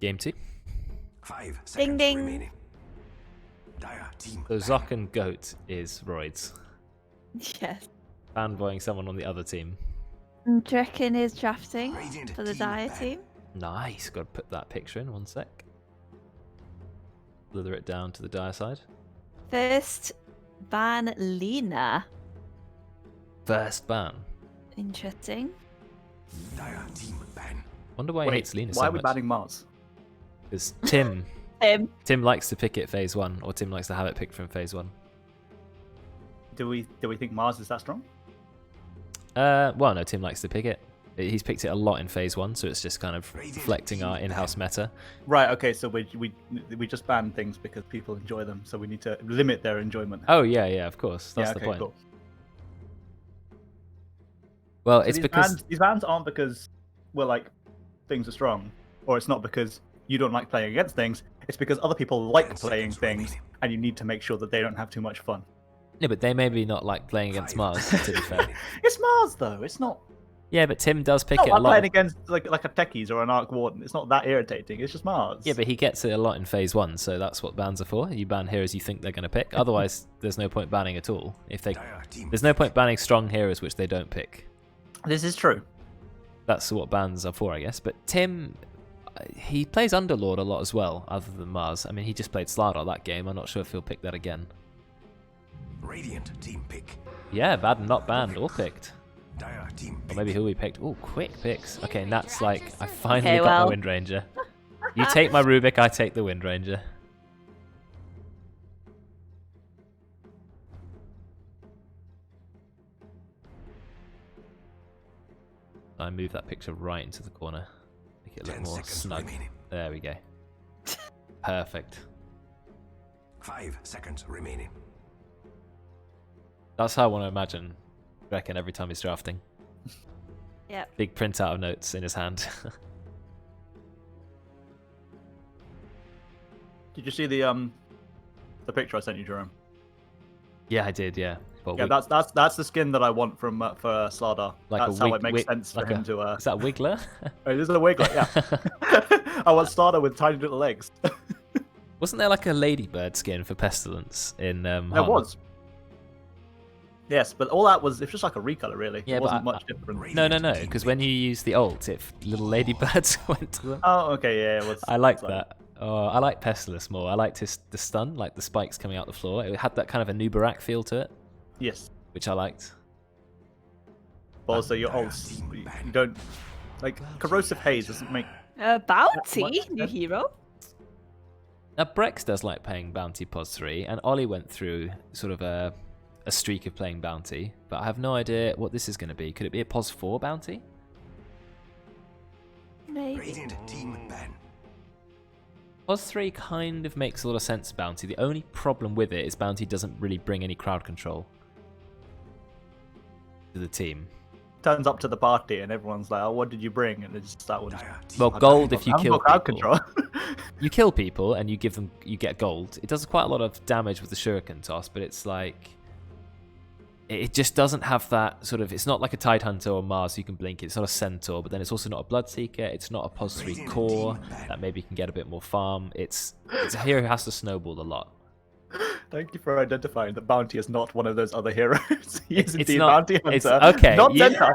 Game 2. 5 seconds Ding ding. remaining. Dire team. So xokn goat is Roidz. Yes. Fanboying someone on the other team. Drekkon is drafting Radiant for the team Dire ban. team. Nice. Got to put that picture in 1 sec. Slither it down to the Dire side. First ban Lena. First ban. Interesting. Dire team ban. Wonder why he hates Lena so why are much. we banning Mars? Because Tim likes to pick it phase 1, or Tim likes to have it picked from phase 1. Do we think Mars is that strong? Well, no, Tim likes to pick it. He's picked it a lot in phase 1, so it's just kind of reflecting our in-house meta. Right. Okay. So we just ban things because people enjoy them. So we need to limit their enjoyment. Oh yeah, of course. That's yeah, the okay, point. Cool. Well, So it's because these bans aren't because we're like things are strong, or it's not because you don't like playing against things. It's because other people like 10 playing seconds things, remaining. and you need to make sure that they don't have too much fun. no, but they maybe not like playing against 5 Mars. seconds To be fair. remaining. It's Mars though. It's not. Yeah, but Tim does pick Not it a like lot. playing against like a Techies or an Arc Warden. It's not that irritating. It's just Mars. Yeah, but he gets it a lot in phase 1, so that's what bans are for. You ban heroes you think they're going to pick. Otherwise, there's no point banning at all. Dire team. There's no point banning strong heroes which they don't pick. This is true. That's what bans are for, I guess. But Tim, he plays Underlord a lot as well, other than Mars. I mean, he just played Slardar that game. I'm not sure if he'll pick that again. Radiant team pick. Yeah, bad not banned, or picked. Dire team Or pick. maybe he'll be picked. Oh, quick picks. Okay, and that's like, I finally Okay, got well. my Wind Ranger. You take my Rubik, I take the Wind Ranger. I move that picture right into the corner. Make it look 10 more seconds snug. remaining. There we go. Perfect. 5 seconds remaining. That's how I want to imagine Drekkon every time he's drafting. Yep. Big printout of notes in his hand. Did you see the picture I sent you, Jerome? Yeah, I did, yeah. Well, Yeah, that's the skin that I want from for Slardar. Like That's a how wig- it makes wig- sense for like him a- to. Is that Wiggler? Oh, this is a Wiggler, yeah. I want Slardar with tiny little legs. Wasn't there like a ladybird skin for Pestilence in There Hunt? was. Yes, but all that was, it's just like a recolor, really. Yeah, it but wasn't much different. No, because when you use the ult, little ladybirds went to them. Oh, okay, yeah, it was. I like it's that. Oh, I like Pestilence more. I liked the stun, like the spikes coming out the floor. It had that kind of a Nubarak feel to it, Yes. which I liked. But also, your ults, you don't. Like, Corrosive Haze doesn't make. Bounty, What? new hero. Now, Brex does like playing Bounty Pos 3, and Oli went through sort of a streak of playing Bounty, but I have no idea what this is going to be. Could it be a Pos 4 Bounty? Maybe. Radiant team ban. Pos 3 kind of makes a lot of sense, Bounty. The only problem with it is Bounty doesn't really bring any crowd control to the team. Turns up to the party and everyone's like, oh, what did you bring? And it's just that one. Dire team. Well, gold if you kill crowd people. control. You kill people and you get gold. It does quite a lot of damage with the shuriken toss, but it's like it just doesn't have that sort of. It's not like a Tidehunter or Mars, so you can blink it. It's not a Centaur, but then it's also not a Bloodseeker. It's not a Pos 3 core that maybe can get a bit more farm. It's a hero who has to snowball a lot. Thank you for identifying that Bounty is not one of those other heroes. He is It's indeed not- Bounty Hunter. it's- okay, Not you- Centaur.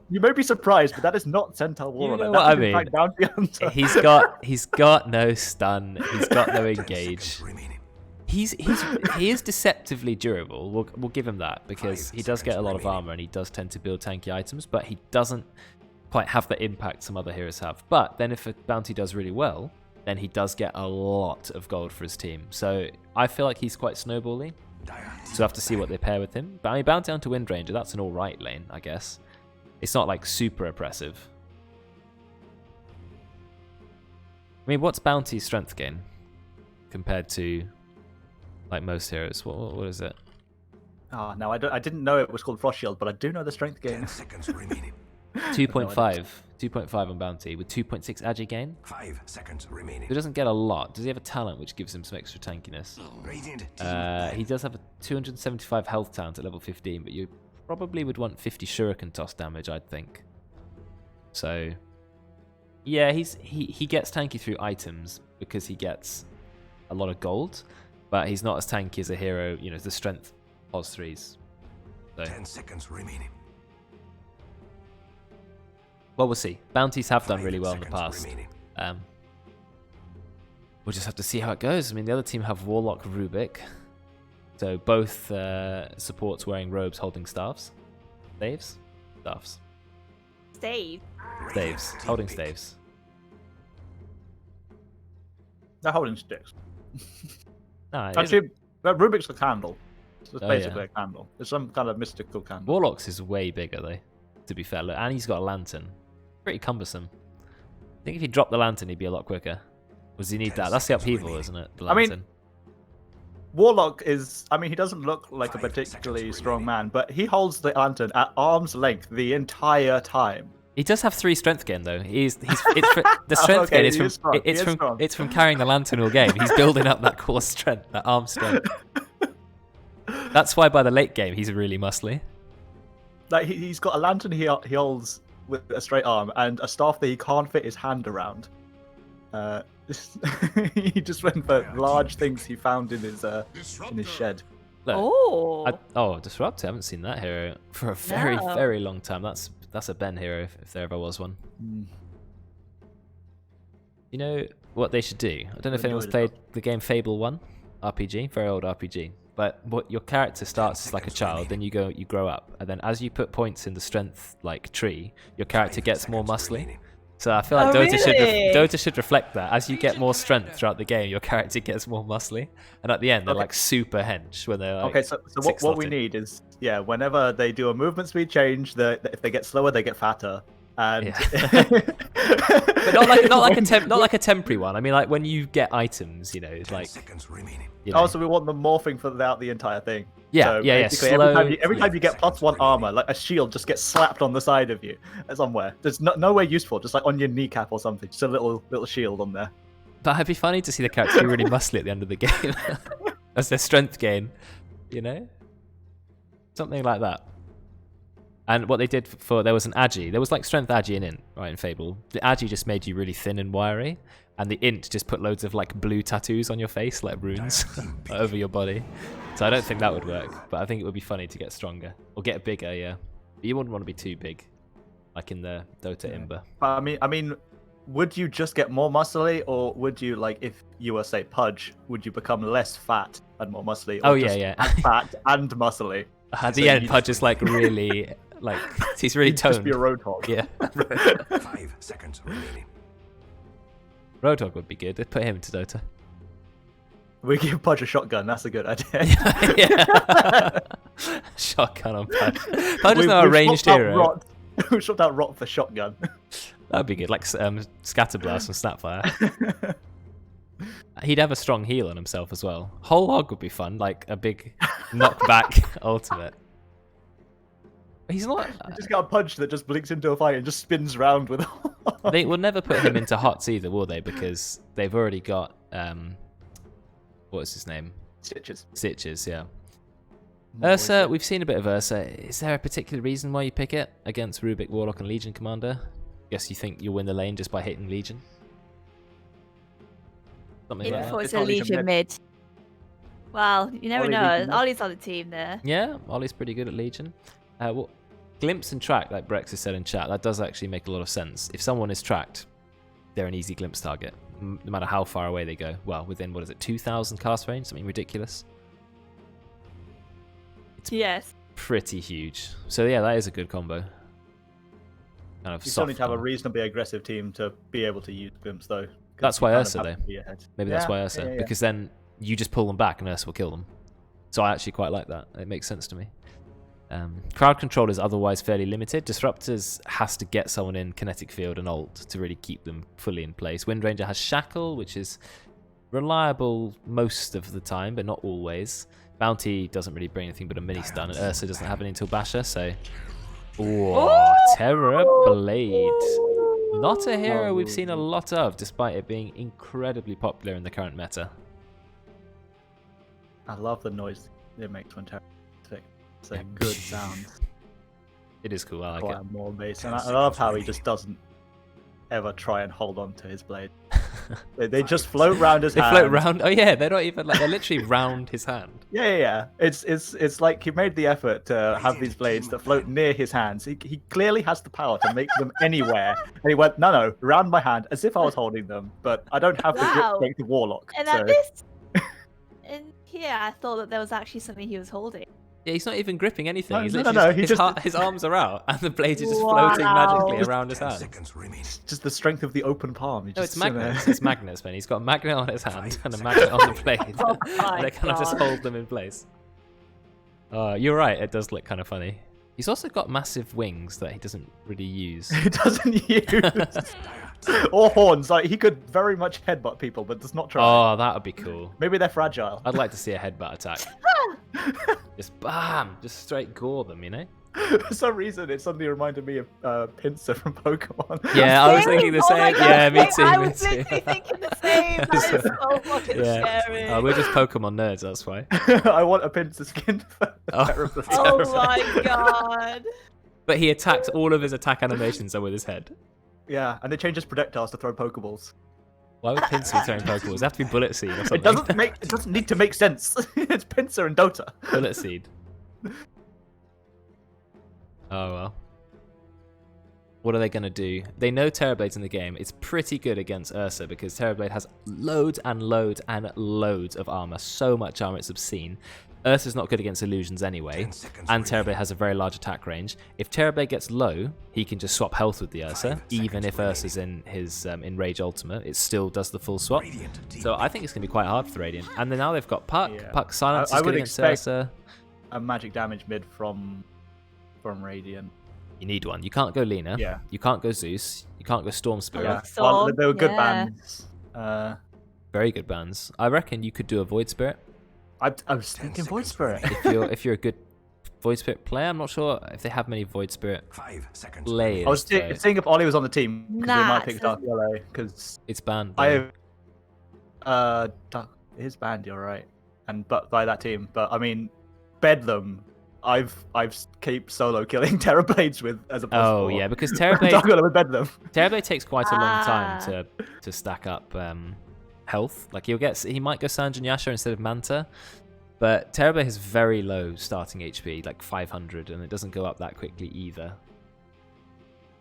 You may be surprised, but that is not Centaur Warlord. know That what I is, in mean. fact, Bounty Hunter. He's got no stun. He's got no 10 engage. seconds remaining. He is deceptively durable. We'll give him that because 5 he does get a lot of seconds armor and he does tend to build tanky items, but he doesn't quite have the impact some other heroes have. But then if a bounty does really well, then he does get a lot of gold for his team. So I feel like he's quite snowbally. Dire So we'll have to see what they pair with him. But I mean, Bounty Hunter Wind Ranger, that's an alright lane, I guess. It's not like super oppressive. I mean, what's Bounty's strength gain compared to like most heroes? What is it? Oh, no, I didn't know it was called Frost Shield, but I do know the strength gain. 10 seconds remaining. 2.5. 2.5 on Bounty with 2.6 agi gain. 5 seconds remaining. He doesn't get a lot. Does he have a talent which gives him some extra tankiness? Radiant team ban. He does have a 275 health talent at level 15, but you probably would want 50 shuriken toss damage, I'd think. So Yeah, he gets tanky through items because he gets a lot of gold, but he's not as tanky as a hero. You know, the strength pos 3s. So. 10 seconds remaining. Well, we'll see. Bounties have done really well in the 5 past. seconds We'll just have to see how it goes. I mean, the other team have Warlock, Rubik, so both supports wearing robes, holding staves. Staves? Staffs. Stave. Staves. Holding staves. They're holding sticks. No, Actually, Rubik's a candle. It's Oh, basically yeah. a candle. It's some kind of mystical candle. Warlock's is way bigger though, to be fair. Look, and he's got a lantern. Pretty cumbersome. I think if he dropped the lantern, he'd be a lot quicker. Or does he need that? That's the upheaval, isn't it? The I mean, lantern. Warlock is, I mean, he doesn't look like a particularly strong man, but he holds the lantern at arm's length the entire time. He does have 3 strength gain though. The strength Okay, gain is he from is strong. He it's is from strong. it's from carrying the lantern all game. He's building up that core strength, that arm strength. That's why by the late game he's really muscly. Like he's got a lantern he holds with a straight arm and a staff that he can't fit his hand around. He just went for large things he found in his shed. Look, Oh. Disrupt. I haven't seen that hero for a very, No. very long time. That's a Ben hero if there ever was one. You know what they should do? I don't know if anyone's played the game Fable 1 RPG, very old RPG. But what your character starts as like a child, then you grow up, and then as you put points in the strength like tree, your character gets more muscly. So I feel like Oh, Dota should reflect that. As you get more strength throughout the game, your character gets more muscly, and at the end they're like super hench when they're like. Okay, so what we need is whenever they do a movement speed change, if they get slower, they get fatter. And but not like a temporary one. I mean, like when you get items, you know, it's like. seconds remaining. You know. Also, we want them morphing throughout the entire thing. Yeah, So yeah. basically, Slow. every time you get +1 armor, like a shield just gets slapped on the side of you somewhere. There's nowhere useful, just like on your kneecap or something. Just a little shield on there. But it'd be funny to see the character be really muscly at the end of the game. That's their strength gain, you know? Something like that. And what they did there was an Agi. There was like strength Agi and Int, right, in Fable. The Agi just made you really thin and wiry. And the Int just put loads of like blue tattoos on your face, like runes, over your body. So I don't think that would work. But I think it would be funny to get stronger. Or get bigger, yeah. But you wouldn't want to be too big. Like in the Dota Imber. But I mean, would you just get more muscly, or would you, like, if you were, say, Pudge, would you become less fat and more muscly? Or Oh, yeah. as fat and muscly. At the end, Pudge is like really, like, he's really You'd toned. just be a roadhog. Yeah. 5 seconds remaining. Roadhog would be good. They'd put him into Dota. We give Pudge a shotgun. That's a good idea. Yeah. Shotgun on Pudge. Pudge is now a ranged hero. We swapped out Rot for shotgun. That'd be good, like Scatterblast and Snapfire. He'd have a strong heal on himself as well. Whole Hog would be fun, like a big knockback ultimate. He's not. You just got a Pudge that just blinks into a fight and just spins around with. They will never put him into HOTS either, will they? Because they've already got what is his name? Stitches, yeah. Ursa, we've seen a bit of Ursa. Is there a particular reason why you pick it against Rubik, Warlock, and Legion Commander? Guess you think you'll win the lane just by hitting Legion? Something like that. It's a Legion mid. Well, you never Oli know. Legion mid. Ollie's on the team there. Yeah, Ollie's pretty good at Legion. Glimpse and track, like Brex has said in chat, that does actually make a lot of sense. If someone is tracked, they're an easy glimpse target, no matter how far away they go. Well, within, 2,000 cast range? Something ridiculous. Yes. Pretty huge. So yeah, that is a good combo. Kind of You still soft need to have a combo. reasonably aggressive team to be able to use glimpse, though. 'cause That's you why kind of Ursa, have though. to be ahead. Maybe that's why Yeah, Ursa, yeah. because then you just pull them back and Ursa will kill them. So I actually quite like that. It makes sense to me. Crowd control is otherwise fairly limited. Disruptors has to get someone in kinetic field and ult to really keep them fully in place. Wind Ranger has Shackle, which is reliable most of the time, but not always. Bounty doesn't really bring anything but a mini stun, and Ursa doesn't have any until Basher, so... Oh, Terror Blade. Not a hero we've seen a lot of, despite it being incredibly popular in the current meta. I love the noise it makes when Terra. It's a good sound. It is cool, I like it. Quite more bass, and I love how he just doesn't ever try and hold on to his blade. They just float round his They hand. float round. Oh yeah, they're not even like they're literally round his hand. Yeah. It's like he made the effort to have these blades that float near his hands. He clearly has the power to make them anywhere. And he went, no, round my hand, as if I was holding them. But I don't have the grip Wow. strength of Warlock. And so... at this, in here, I thought that there was actually something he was holding. Yeah, he's not even gripping anything. No, He's no, literally no, his arms are out, and the blades are just floating magically Wow. around his 10 hand. seconds remaining. Just the strength of the open palm. No, it's magnets. It's magnets, man. He's got a magnet on his hand and a magnet on the blade. Oh my They kind of just God. hold them in place. You're right. It does look kind of funny. He's also got massive wings that he doesn't really use. He doesn't use. Or horns. Like he could very much headbutt people, but does not try. Oh, that would be cool. Maybe they're fragile. I'd like to see a headbutt attack. Just bam, just straight gore them, you know? For some reason, it suddenly reminded me of Pinsir from Pokemon. Yeah, I was thinking the Oh my same. God, Yeah, me too. I Me was too. literally thinking the same. That is so fucking Yeah. scary. Oh, we're just Pokemon nerds, that's why. I want a Pinsir skin for Oh. terribly. Oh my God. But he attacks all of his attack animations are with his head. Yeah, and they change his projectiles to throw Pokeballs. Why would Pinsir be throwing Pokeballs? They have to be Bullet Seed or something. It doesn't need to make sense. It's Pinsir and Dota. Bullet Seed. Oh well. What are they going to do? They know Terrorblade's in the game. It's pretty good against Ursa because Terrorblade has loads and loads and loads of armor. So much armor, it's obscene. Ursa's not good against illusions anyway, 10 seconds and remaining. Terrorblade has a very large attack range. If Terrorblade gets low, he can just swap health with the Ursa, 5 even if seconds Ursa's in his Enrage Ultimate. It still does the full swap. Radiant team So I think it's going to be quite hard for Radiant. And then now they've got Puck. Yeah. Puck Silence I is good would against expect- Ursa. A magic damage mid from Radiant. You need one. You can't go Lena. Yeah. You can't go Zeus. You can't go Storm Spirit. Yeah. Storm, Well, they were good yeah. bands. Very good bans. I reckon you could do a Void Spirit. I was thinking Void Spirit. If you're a good Void Spirit player. I'm not sure if they have many Void Spirit 5 seconds players. I was though. seeing if Oli was on the team because they Nah, might pick it Dark Yellow because It's banned. I though. have it is banned. You're right, and but by that team. But I mean, Bedlam. I've keep solo killing Terrorblades with as a plus Oh 4. yeah, because Dark Terrorblade Yellow with Bedlam. Terrorblade takes quite a long time Ah. to stack up health. Like he might go Sanj and Yasha instead of Manta, but Terrorblade has very low starting HP, like 500, and it doesn't go up that quickly either.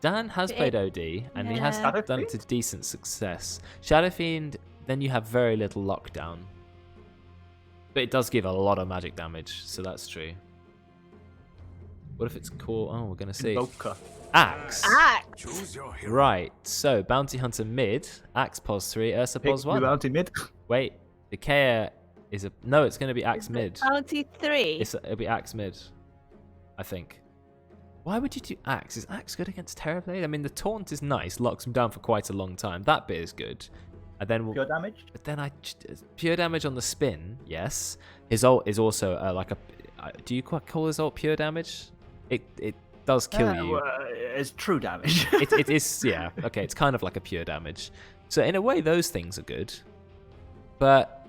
Dan has played OD, and he has Yeah. done it to decent success. Shadow Fiend, then you have very little lockdown, but it does give a lot of magic damage, so that's true. What if it's core? Oh, we're gonna see. Invoker. Axe. Axe. Choose your hero. Right, so Bounty Hunter mid, Axe pos 3, Ursa Pick pos 1. Bounty mid. Wait, Decayer is a... No, it's going to be Axe mid. Bounty 3. It'll be Axe mid, I think. Why would you do Axe? Is Axe good against Terrorblade? I mean, the taunt is nice, locks him down for quite a long time. That bit is good. And then we'll... Pure damage. But then pure damage on the spin, yes. His ult is also like a... do you call his ult pure damage? It does kill you. Well, it's true damage. It is, yeah. Okay, it's kind of like a pure damage. So in a way, those things are good. But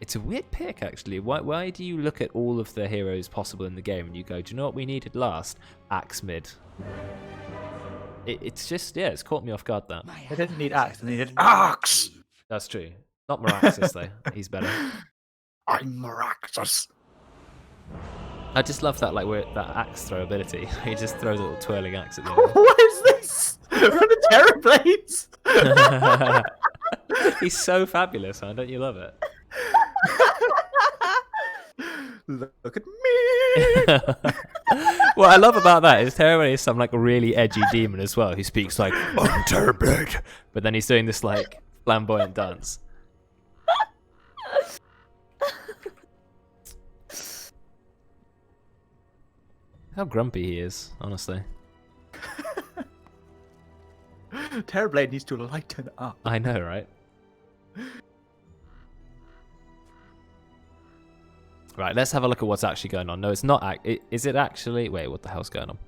it's a weird pick, actually. Why do you look at all of the heroes possible in the game and you go, do you know what we needed last? Axe mid. It's just, yeah, it's caught me off guard, that. They didn't need axe. They needed axe. That's true. Not Meraxis, though. He's better. I'm Meraxis. I just love that, like, that axe throw ability. He just throws a little twirling axe at the enemy. What is this? From the Terrorblades. He's so fabulous, man. Don't you love it? Look at me. What I love about that is Terrorblade is some like really edgy demon as well who speaks like I'm Terrorblade, but then he's doing this like flamboyant dance. How grumpy he is, honestly. Terrorblade needs to lighten up. I know, right? Right, let's have a look at what's actually going on. No, it's not. Is it actually? Wait, what the hell's going on?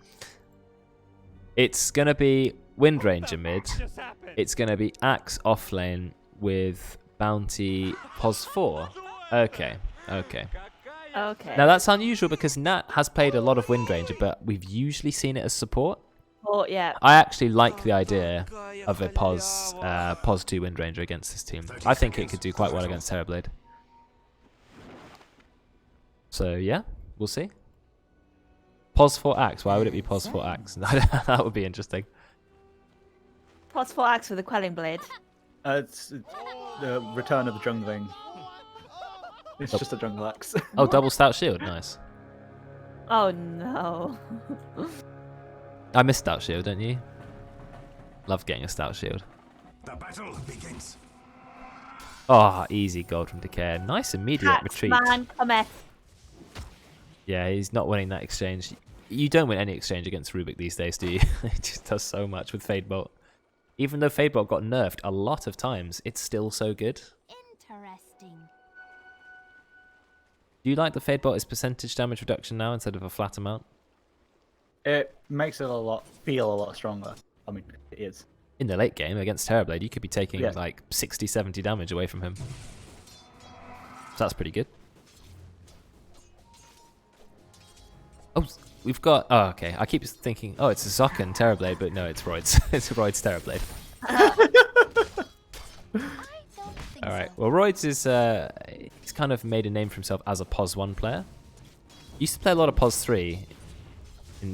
It's gonna be Wind Ranger mid. It's gonna be Axe offlane with Bounty pos 4. Okay, okay. Okay. Now that's unusual because Nat has played a lot of Wind Ranger, but we've usually seen it as support. support yet. I actually like the idea of a Pos 2 Wind Ranger against this team. I think it could do quite well against Terrorblade. So yeah, we'll see. Pos 4 Axe. Why would it be Pos 4 Axe? That would be interesting. Pos 4 axe with a quelling blade. It's the return of the jungling. It's just a jungle axe. Oh, double stout shield. Nice. Oh no. I miss stout shield, don't you? Love getting a stout shield. The battle begins. Oh, easy gold from Decayer. Nice immediate retreat. Man, cometh. Yeah, he's not winning that exchange. You don't win any exchange against Rubik these days, do you? He just does so much with Fadebolt. Even though Fadebolt got nerfed a lot of times, it's still so good. Interesting. Do you like the Fadebolt as percentage damage reduction now instead of a flat amount? It makes it feel a lot stronger. I mean, it is. In the late game against Terrorblade, you could be taking like 60, 70 damage away from him. So that's pretty good. Oh, we've got... Oh, okay. I keep thinking, oh, it's a xokn Terrorblade, but no, it's Roidz. It's a Roidz Terrorblade. Alright, well, Roidz is... he's kind of made a name for himself as a Pos 1 player. He used to play a lot of Pos 3,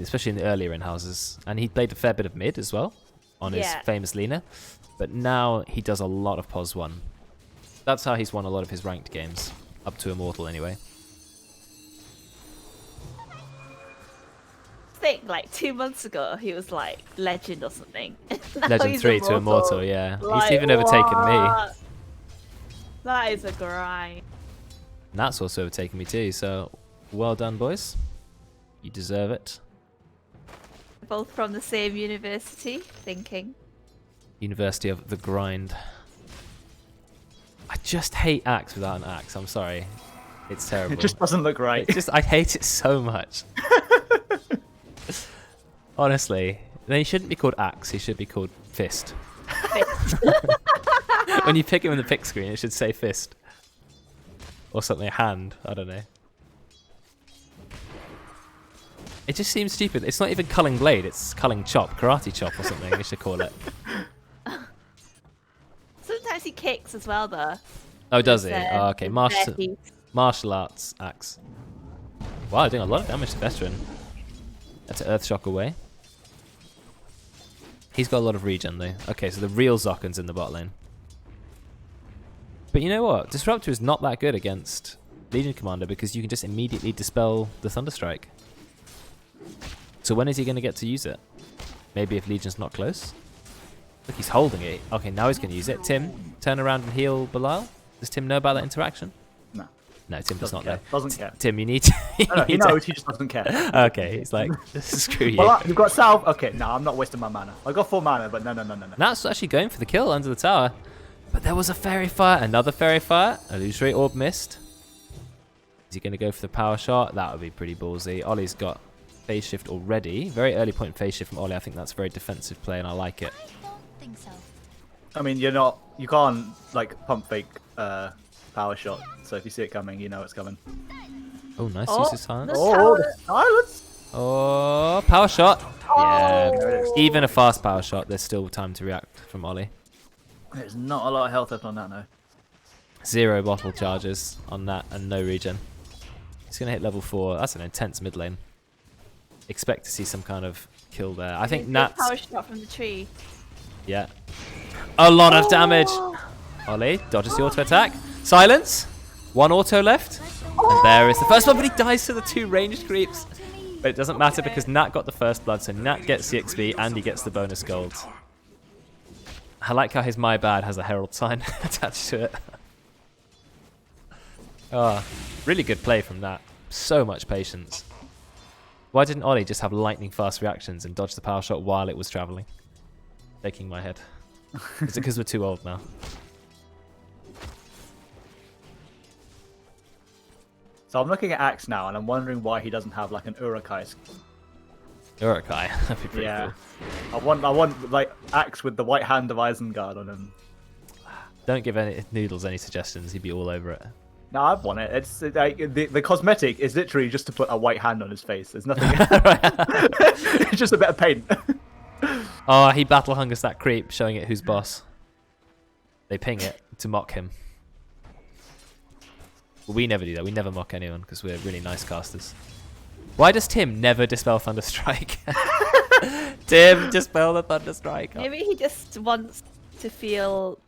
especially in the earlier in-houses. And he played a fair bit of mid as well, on his famous Lina. But now he does a lot of Pos 1. That's how he's won a lot of his ranked games. Up to Immortal, anyway. I think like 2 months ago he was like Legend or something. Now Legend he's 3 to Immortal, yeah. Like, he's even overtaken me. what? That is a grind. And that's also overtaken me too, so well done, boys. You deserve it. Both from the same university, thinking. University of the Grind. I just hate Axe without an axe, I'm sorry. It's terrible. It just doesn't look right. It's just, I hate it so much. Honestly. Then he shouldn't be called Axe, he should be called Fist. When you pick him in the pick screen, it should say Fist. Or something, hand, I don't know. It just seems stupid. It's not even Culling Blade, it's Culling Chop, Karate Chop or something, you should call it. Sometimes he kicks as well, though. Oh, does he? Oh, okay, bare feet. martial arts axe. Wow, doing a lot of damage to Veteran. That's an Earthshock away. He's got a lot of regen though. Okay, so the real Zokken's in the bot lane. But you know what? Disruptor is not that good against Legion Commander because you can just immediately dispel the Thunderstrike. So when is he going to get to use it? Maybe if Legion's not close? Look, he's holding it. Okay, now he's going to use it. Tim, turn around and heal Belial. Does Tim know about that interaction? No. No, Tim does not know. Doesn't care. Tim, you need to... No, he knows, he just doesn't care. Okay, he's like, screw you. Well, you've got salve. Okay, no, I'm not wasting my mana. I got 4 mana, but no. Nat's actually going for the kill under the tower. But there was a Fairy Fire, another Fairy Fire, illusory orb missed. Is he going to go for the power shot? That would be pretty ballsy. Ollie's got phase shift already. Very early point phase shift from Ollie. I think that's a very defensive play and I like it. I don't think so. I mean, you can't like pump fake power shot. So if you see it coming, you know it's coming. Oh, nice use of silence. Oh, the silence! Oh, power shot. Yeah, There it is. even a fast power shot, there's still time to react from Ollie. There's not a lot of health left on that, no. 0 bottle charges on that and no regen. He's going to hit level 4. That's an intense mid lane. Expect to see some kind of kill there. I think Nat's... Power shot from the tree. Yeah. A lot of damage. Ollie dodges the auto attack. Silence. 1 auto left. And there is the first one, but he dies to the 2 ranged creeps. But it doesn't matter because Nat got the first blood, so Nat gets the XP and he gets the bonus gold. I like how his My Bad has a herald sign attached to it. Oh, really good play from Nat. So much patience. Why didn't Ollie just have lightning fast reactions and dodge the power shot while it was travelling? Shaking my head. Is it because we're too old now? So I'm looking at Axe now, and I'm wondering why he doesn't have like an Urukai. Urukai. That'd be pretty Yeah. cool. I want like Axe with the white hand of Isengard on him. Don't give any Noodles any suggestions. He'd be all over it. No, I want it. It's like the cosmetic is literally just to put a white hand on his face. There's nothing. It's just a bit of paint. Oh, he battle hungers that creep, showing it who's boss. They ping it to mock him. But we never do that. We never mock anyone because we're really nice casters. Why does Tim never dispel Thunderstrike? Tim, dispel the Thunderstrike. Maybe he just wants to feel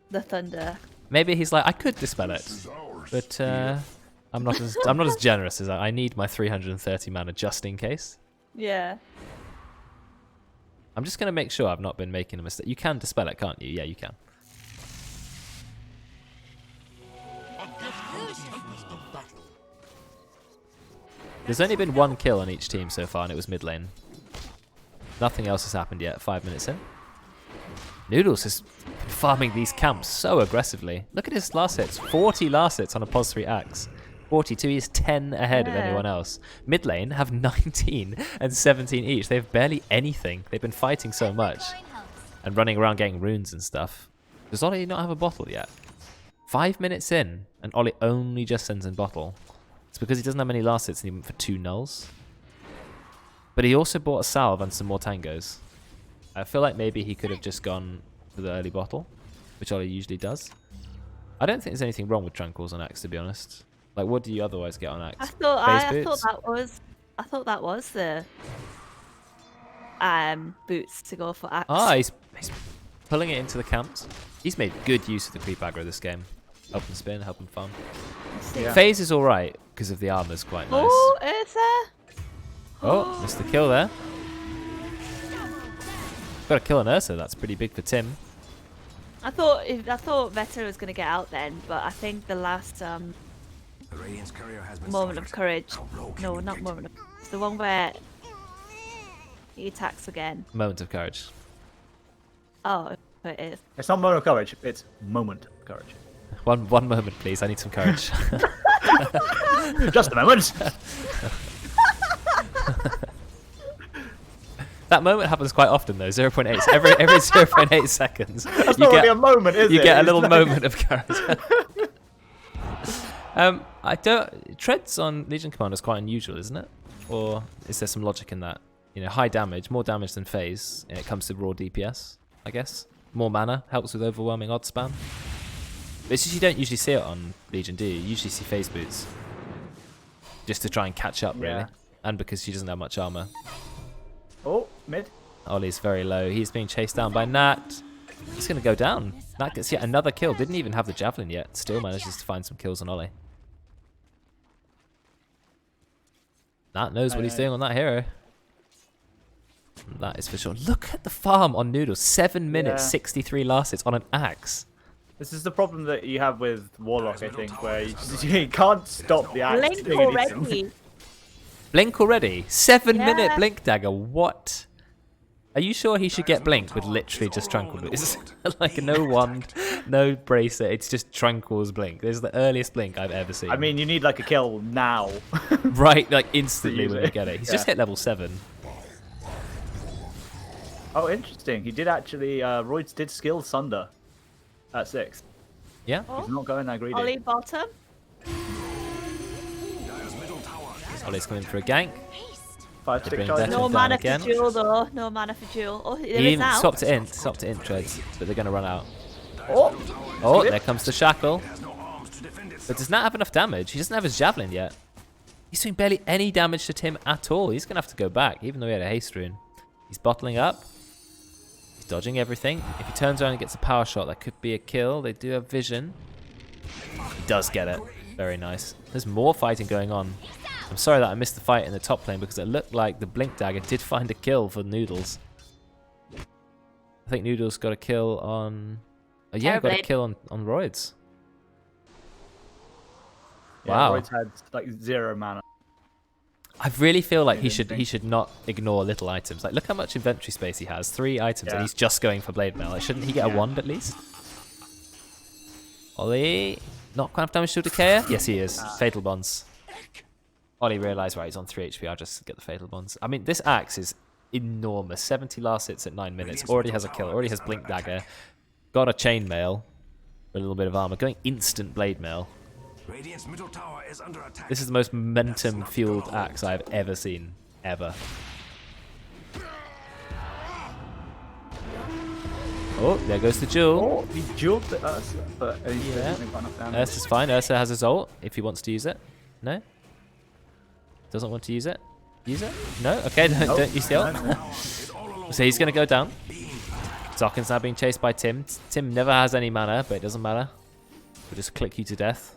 the thunder. Maybe he's like, I could dispel it, but I'm not as generous as I need my 330 mana just in case. Yeah. I'm just gonna make sure I've not been making a mistake. You can dispel it, can't you? Yeah, you can. There's only been one kill on each team so far, and it was mid lane. Nothing else has happened yet. 5 minutes in. Noodles has been farming these camps so aggressively. Look at his last hits. 40 last hits on a pos 3 axe. 42. He's 10 ahead of anyone else. Mid lane have 19 and 17 each. They have barely anything. They've been fighting so much and running around getting runes and stuff. Does Oli not have a bottle yet? 5 minutes in, and Oli only just sends in bottle. It's because he doesn't have any last hits and he went for 2 nulls. But he also bought a salve and some more tangos. I feel like maybe he could have just gone for the early bottle, which Oli usually does. I don't think there's anything wrong with Tranquils on Axe, to be honest. Like, what do you otherwise get on Axe? I thought that was the boots to go for axe. Ah, he's pulling it into the camps. He's made good use of the creep aggro this game. Help him spin, help him farm. Yeah. Phase is alright because of the armor's quite nice. Oh, Ursa! Oh, missed the kill there. Got a kill on Ursa, that's pretty big for Tim. I thought Veteran was gonna get out then, but I think the last The Radiant's courier has been moment of spotted. courage. How low can No, we not get? moment of. It's the one where he attacks again. Moment of courage. Oh, it is. It's not moment of courage. It's moment of courage. One moment, please. I need some courage. Just a moment. That moment happens quite often, though. 0.8. Every 0.8 seconds. That's not really a moment, is it? You get a little It's moment of courage. I don't. Treads on Legion Commander is quite unusual, isn't it? Or is there some logic in that? You know, high damage, more damage than phase, and it comes to raw DPS, I guess. More mana helps with overwhelming odd spam. But it's just you don't usually see it on Legion, do you? You usually see phase boots. Just to try and catch up, really. Yeah. And because she doesn't have much armor. Oh, mid. Ollie's very low. He's being chased down by Nat. He's going to go down. Nat gets yet another kill. Didn't even have the javelin yet. Still manages to find some kills on Ollie. Nat knows what he's doing on that hero. That is for sure. Look at the farm on Noodles. 7 minutes, Yeah. 63 last hits on an axe. This is the problem that you have with Warlock, I think, where you can't stop the axe. Blink doing anything. already. Blink already? 7-minute Yeah. blink dagger. What? Are you sure he should get blink with literally just tranquil? It's like no wand, no bracer. It's just tranquil's blink. This is the earliest blink I've ever seen. I mean, you need like a kill now. right, like instantly when you it. get it. He's Yeah. just hit level 7. Oh, interesting. He did actually. Roidz did skill Sunder at 6. Yeah. He's not going that greedy. Ollie bottom. Ollie's coming for a gank. 5 Bring stick that charges. in. No down mana again. for Jewel though. No mana for Jewel. Oh, there He is now. swapped it in treads, but they're going to run out. Oh, Oh, Flip. there comes the shackle. Has no arms to defend itself. But does not have enough damage. He doesn't have his javelin yet. He's doing barely any damage to Tim at all. He's going to have to go back, even though he had a haste rune. He's bottling up. He's dodging everything. If he turns around and gets a power shot, that could be a kill. They do have vision. He does get it. Very nice. There's more fighting going on. I'm sorry that I missed the fight in the top lane because it looked like the Blink Dagger did find a kill for Noodles. I think Noodles got a kill on... Oh, yeah, got a Terrorblade. kill on Roidz. yeah, Wow. Roidz had like 0 mana. I really feel like he Interesting. should not ignore little items. Like, look how much inventory space he has. 3 items, and Yeah. he's just going for Blade Mail. Like, shouldn't he get a Yeah. wand at least? Ollie, not quite enough damage to Decayer? Yes, he is. Fatal Bonds. Ollie realised, right, he's on 3 HP. I'll just get the Fatal Bonds. I mean, this axe is enormous. 70 last hits at 9 minutes. Already has a kill. Already has Blink Dagger. Got a Chainmail. With a little bit of armor. Going instant Blade Mail. Radiant's middle tower is under attack. This is the most momentum-fueled axe I've ever seen. Ever. Oh, there goes the jewel. Oh, he jeweled the Ursa, but he Yeah. didn't got enough damage. Ursa's fine. Ursa has his ult if he wants to use it. No? Doesn't want to use it? Use it? No? Okay, don't use the ult. So he's going to go down. xokn's now being chased by Tim. Tim never has any mana, but it doesn't matter. We'll just click you to death.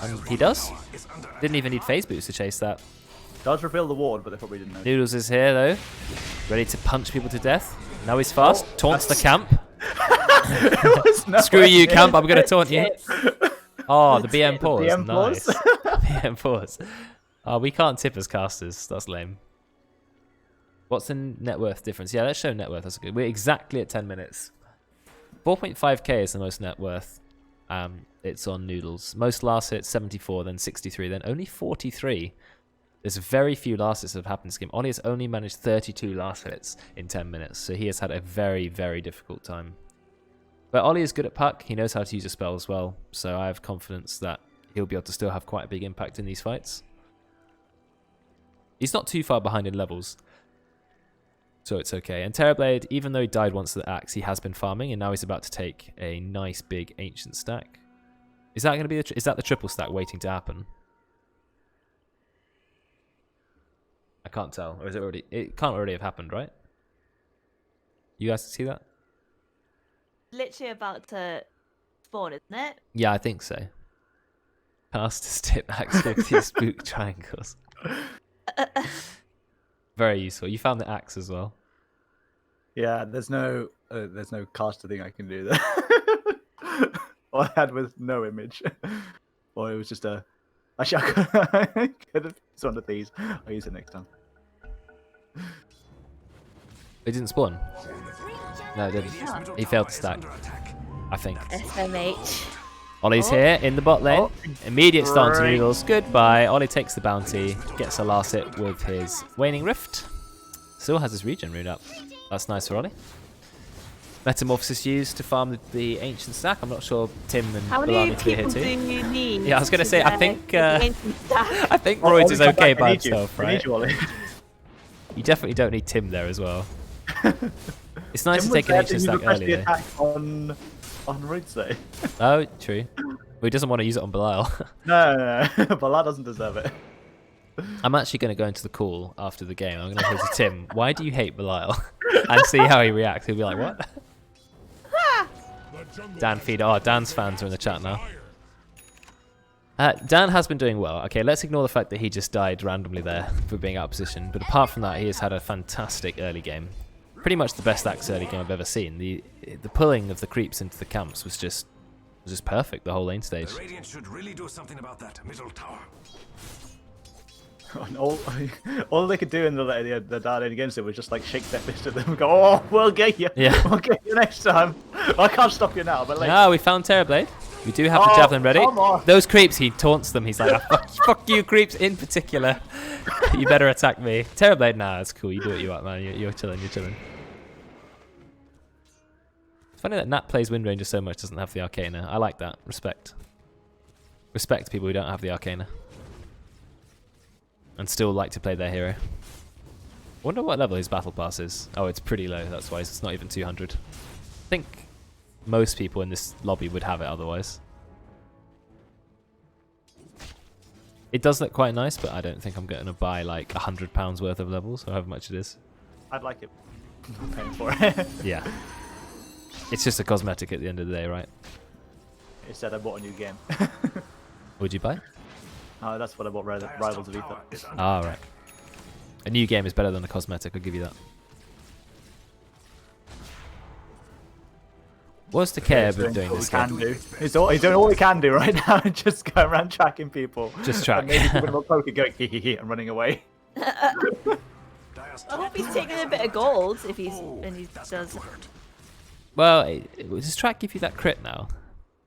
And he does. Didn't even need phase boots to chase that. Does reveal the ward, but they probably didn't know. Noodles is here though, ready to punch people to death. Now he's fast. Taunts the camp. Screw you, camp. I'm going to taunt you. Oh, the BM pause. BM Nice. pause. BM pause. Oh, we can't tip as casters. That's lame. What's the net worth difference? Yeah, let's show net worth. That's good. We're exactly at 10 minutes. 4.5k is the most net worth. It's on Noodles. Most last hits 74, then 63, then only 43. There's very few last hits that have happened in this game. Oli has only managed 32 last hits in 10 minutes, so he has had a very, very difficult time. But Oli is good at puck. He knows how to use a spell as well, so I have confidence that he'll be able to still have quite a big impact in these fights. He's not too far behind in levels, so it's okay. And Terrorblade, even though he died once to the axe, he has been farming, and now he's about to take a nice big ancient stack. Is that going to be is that the triple stack waiting to happen? I can't tell, or is it already? It can't already have happened, right? You guys see that? Literally about to spawn, isn't it? Yeah, I think so. Cast tip axe with these spook triangles. Very useful. You found the axe as well. Yeah, there's no caster thing I can do there. All I had was no image. Or it was just a... Actually, I could have... It's one of these. I'll use it next time. It didn't spawn. No, it didn't. He failed to stack, I think. SMH. Ollie's here in the bot lane. Oh. Immediate stance to Great. Noodles. Goodbye. Ollie takes the bounty. Gets a last hit with his Waning Rift. Still has his regen rune up. That's nice for Ollie. Metamorphosis used to farm the ancient stack. I'm not sure Tim and How Belial many need to be here people do too. you need? Yeah, I was going to say, I think I think Oh, Roidz Ollie, is come okay back, I by need you. himself, I need right? you, Ollie. You definitely don't need Tim there as well. It's nice Tim to was take an there ancient to stack request early the though. attack on Roidz though. Oh, true. Well, he doesn't want to use it on Belial. No. Belial doesn't deserve it. I'm actually going to go into the call after the game. I'm going to say to Tim, why do you hate Belial? And see how he reacts. He'll be like, what? Dan feed. Oh, Dan's fans are in the chat now. Dan has been doing well. Okay, let's ignore the fact that he just died randomly there for being out of position. But apart from that, he has had a fantastic early game. Pretty much the best axe early game I've ever seen. The pulling of the creeps into the camps was just perfect the whole lane stage. The Radiant should really do something about that middle tower. And all they could do in the dial in against it was just like shake their fist at them and go, "Oh, we'll get you. Yeah. We'll get you next time." I can't stop you now, but later. No, we found Terrorblade. We do have the Oh, javelin ready. come on. Those creeps, he taunts them. He's like, oh, fuck you creeps in particular. You better attack me. Terrorblade, nah, it's cool. You do what you want, man. You're chilling, you're chilling. It's funny that Nat plays Wind Ranger so much doesn't have the Arcana. I like that. Respect. Respect people who don't have the Arcana. And still like to play their hero. Wonder what level his battle pass is. Oh, it's pretty low. That's why it's not even 200. I think most people in this lobby would have it otherwise. It does look quite nice, but I don't think I'm going to buy like £100 worth of levels, or however much it is. I'd like it. I'm paying for it. Yeah. It's just a cosmetic at the end of the day, right? Instead, I bought a new game. Would you buy? That's what I bought. Rivals of Ether. Ah, right. A new game is better than a cosmetic, I'll give you that. What's Decayer been doing this game? He's doing all he can do right now, and just go around tracking people. Just track. And maybe giving him a poke and going hee hee hee and running away. I hope he's taking a bit of gold if he does. Well, does track give you that crit now?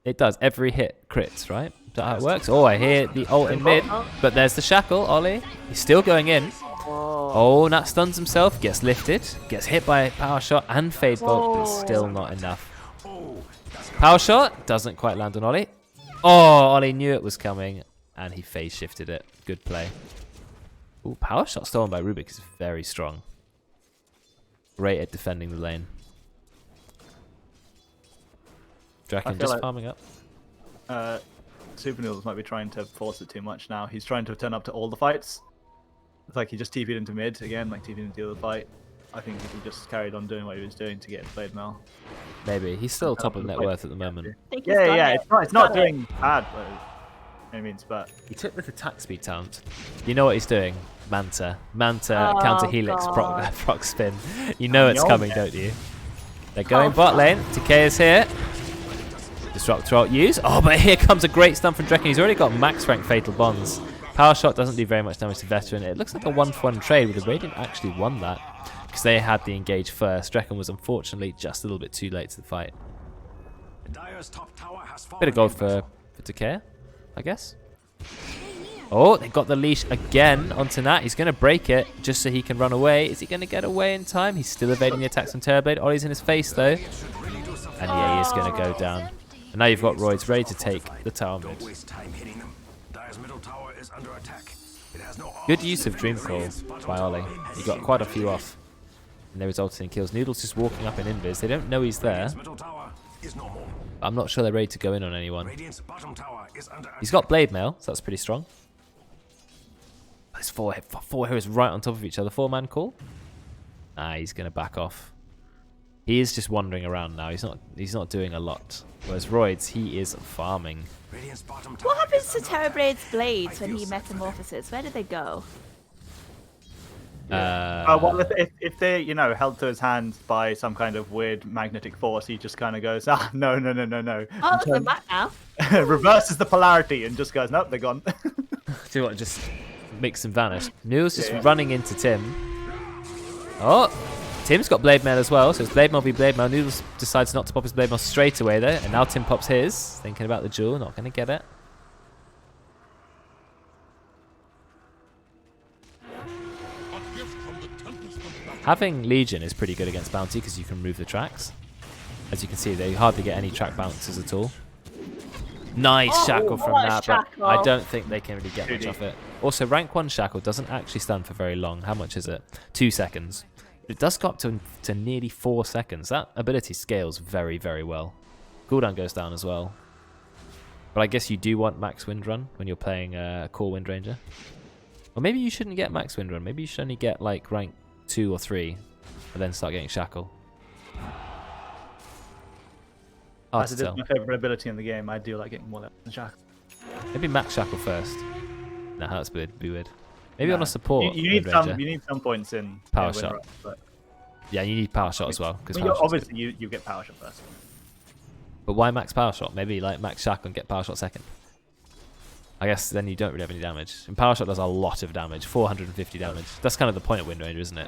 It does. Every hit crits, right? Is that how it works? Oh, I hear the ult in mid, but there's the shackle, Ollie. He's still going in. Oh, Nat stuns himself, gets lifted, gets hit by a power shot and fade bolt, but still not enough. Power shot doesn't quite land on Ollie. Oh, Ollie knew it was coming, and he phase shifted it. Good play. Ooh, power shot stolen by Rubik is very strong. Great at defending the lane. Drekkon feel just like- farming up. SupahNoodlz might be trying to force it too much now. He's trying to turn up to all the fights. It's like he just TP'd into mid again, like TP'd into the other fight. I think if he just carried on doing what he was doing to get Blade Mail. Maybe. He's still top of net worth at the moment. I think he's Yeah, done yeah, it. it's not He's done it. doing bad, but I mean, but He took this attack speed talent. You know what he's doing? Manta. Manta Oh, counter helix proc, God. proc spin. You know it's Yo, coming, yeah. don't you? They're going Oh, bot lane. Decayer's here. Disrupt ult use. Oh, but here comes a great stun from Drekkon. He's already got max rank fatal bonds. Power shot doesn't do very much damage to Veteran. It looks like a 1-for-1 trade where the Radiant actually won that because they had the engage first. Drekkon was unfortunately just a little bit too late to the fight. Dire's top tower has fallen. Bit of gold for Decayer, I guess. Oh, they got the leash again onto Nat. He's going to break it just so he can run away. Is he going to get away in time? He's still evading the attacks from Terrorblade. Ollie's in his face, though. And yeah, he is going to go down. And now you've got Roidz ready to take the tower mid. Don't waste time hitting them. Dire's middle tower is under attack. It has no Good use of Dream Call by Ollie. He got quite a few off. And they resulted in kills. Noodle's just walking up in invis. They don't know he's there. Radiant's middle tower is no more. I'm not sure they're ready to go in on anyone. Radiant's bottom tower is under He's got Blade Mail, so that's pretty strong. There's four heroes right on top of each other. 4-man call. Ah, he's going to back off. He is just wandering around now. He's not doing a lot. Whereas Roidz, he is farming. Radiant's bottom tower. What happens to Terrorblade's blades when he metamorphoses? Where do they go? well, if they're held to his hand by some kind of weird magnetic force, he just kind of goes, ah, no. Oh, look, they're back now. Reverses the polarity and just goes, nope, they're gone. Do what? Just makes them vanish. Noodle's just running into Tim. Oh, Tim's got Blade Mail as well, so it's Blade Mail v Blade Mail. Noodles decides not to pop his Blade Mail straight away though, and now Tim pops his, thinking about the duel, not going to get it. Having Legion is pretty good against Bounty because you can remove the tracks. As you can see, they hardly get any track bounces at all. Nice Oh, shackle from what a that, but shackle. I don't think they can really get much 2D. off it. Also, rank 1 shackle doesn't actually stun for very long. How much is it? 2 seconds. It does go up to nearly 4 seconds. That ability scales very, very well. Cooldown goes down as well. But I guess you do want max Windrun when you're playing Core Wind Ranger. Or maybe you shouldn't get max Windrun. Maybe you should only get like rank 2 or 3 and then start getting shackle. Hard As to it is tell. my favorite ability in the game, I do like getting more than Shackle. Maybe max shackle first. No, that's weird. Be weird. Maybe on No. a support. You need Wind some. Ranger. You need some points in Power Wind shot. Rush, but Yeah, you need power shot as well. I Because mean, obviously you get power shot first. But why max power shot? Maybe like max shackle and get power shot second. I guess then you don't really have any damage. And power shot does a lot of damage, 450 damage. That's kind of the point of Wind Ranger, isn't it?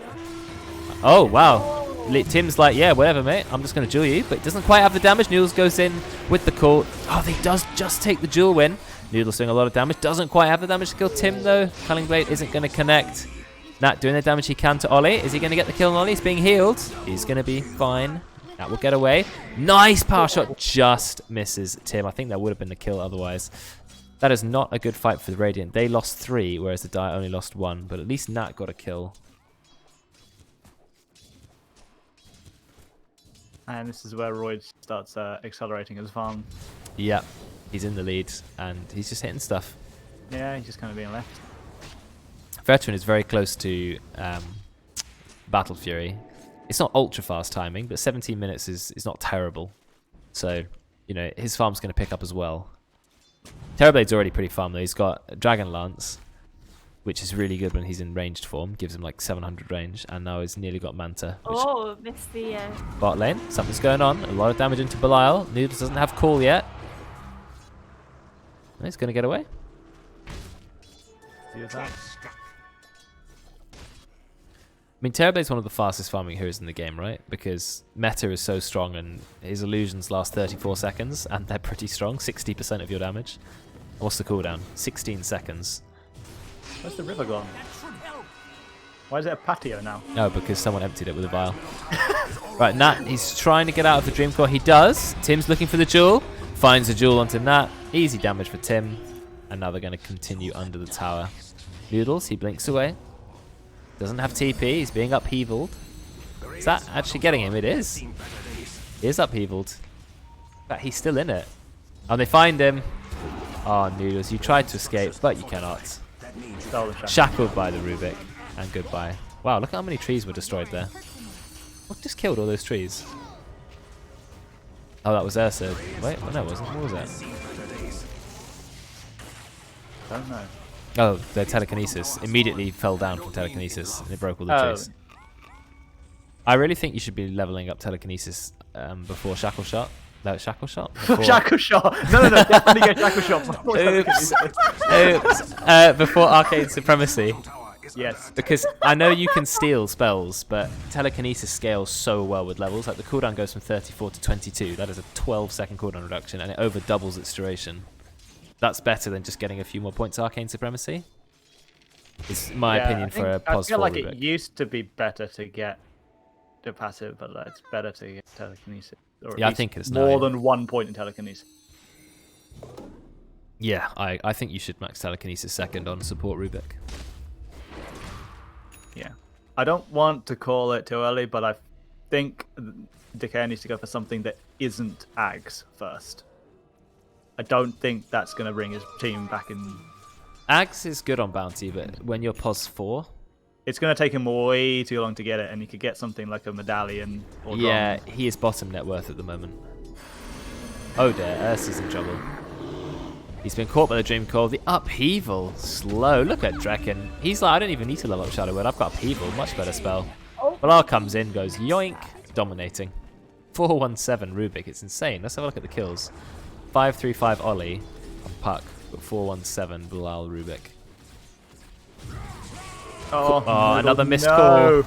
Oh wow. Tim's like, yeah, whatever, mate. I'm just going to duel you. But it doesn't quite have the damage. Noodles goes in with the call. Oh, they does just take the duel win. Noodles doing a lot of damage. Doesn't quite have the damage to kill Tim, though. Culling Blade isn't going to connect. Nat doing the damage he can to Ollie. Is he going to get the kill on Ollie? He's being healed. He's going to be fine. Nat will get away. Nice power shot. Just misses Tim. I think that would have been the kill otherwise. That is not a good fight for the Radiant. They lost 3, whereas the Dire only lost 1. But at least Nat got a kill. And this is where Roidz starts accelerating his farm. Yep. He's in the lead, and he's just hitting stuff. Yeah, he's just kind of being left. Veteran is very close to Battle Fury. It's not ultra fast timing, but 17 minutes is not terrible. So, his farm's going to pick up as well. Terrorblade's already pretty farm though. He's got Dragon Lance, which is really good when he's in ranged form. Gives him like 700 range, and now he's nearly got Manta. Which Oh, missed the... bot lane, something's going on. A lot of damage into Belial. Noodles doesn't have call yet. He's going to get away. Do that. I mean, Terrorblade's one of the fastest farming heroes in the game, right? Because meta is so strong and his illusions last 34 seconds and they're pretty strong, 60% of your damage. What's the cooldown? 16 seconds. Where's the river gone? Why is it a patio now? No, because someone emptied it with a vial. Right, Nat, he's trying to get out of the Dream Core. He does. Tim's looking for the jewel. Finds the jewel onto Nat. Easy damage for Tim. And now they're going to continue under the tower. Noodles, he blinks away. Doesn't have TP. He's being upheavaled. Is that actually getting him? It is. He is upheavaled. But he's still in it. And they find him. Oh, Noodles, you tried to escape, but you cannot. Shackled by the Rubik. And goodbye. Wow, look at how many trees were destroyed there. What just killed all those trees? Oh, that was Ursa. Wait, no, it wasn't. What was that? Don't know. Oh, the telekinesis. Immediately fell down from telekinesis and it broke all the trees. I really think you should be leveling up telekinesis before Shackle Shot. No, Shackle Shot? Before... Shackle Shot! No, definitely get Shackle Shot. Oops. Before Arcane Supremacy. Yes. Because I know you can steal spells, but telekinesis scales so well with levels. Like the cooldown goes from 34 to 22. That is a 12-second cooldown reduction, and it over doubles its duration. That's better than just getting a few more points Arcane Supremacy. Is my opinion for a pos. I feel like it used to be better to get the passive, but it's better to get telekinesis. Or yeah, I think it's more than 1 point in telekinesis. Yeah, I think you should max telekinesis second on support Rubik. Yeah. I don't want to call it too early, but I think Decayer needs to go for something that isn't Ags first. I don't think that's going to bring his team back in. Ags is good on bounty, but when you're pos 4... It's going to take him way too long to get it, and you could get something like a medallion or yeah, he is bottom net worth at the moment. Oh dear, Ursa's in trouble. He's been caught by the Dream Coil. The upheaval. Slow. Look at Drekkon. He's like, I don't even need to level up Shadow Word. I've got upheaval. Much better spell. Belial comes in, goes yoink. Dominating. 417 Rubik. It's insane. Let's have a look at the kills. 535 Oli on Puck. But 417 Belial Rubik. Oh, another missed call.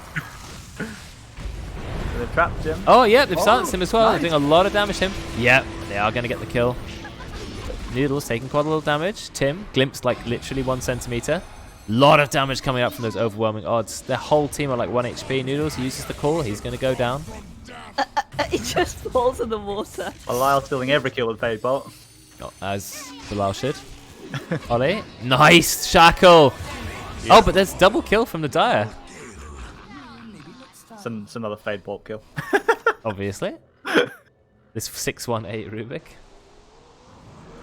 They've trapped him. Oh, yeah, they've silenced him as well. Nice. They're doing a lot of damage to him. Yep, they are going to get the kill. Noodles taking quite a little damage. Tim, glimpsed like literally 1 centimeter. Lot of damage coming up from those overwhelming odds. Their whole team are like 1 HP. Noodles uses the call. He's going to go down. He just falls in the water. Belial stealing every kill with Fade Bolt. As Belial should. Oli. Nice shackle. Yes. Oh, but there's double kill from the Dire. It's another Fade Bolt kill. Obviously. This 618 Rubik.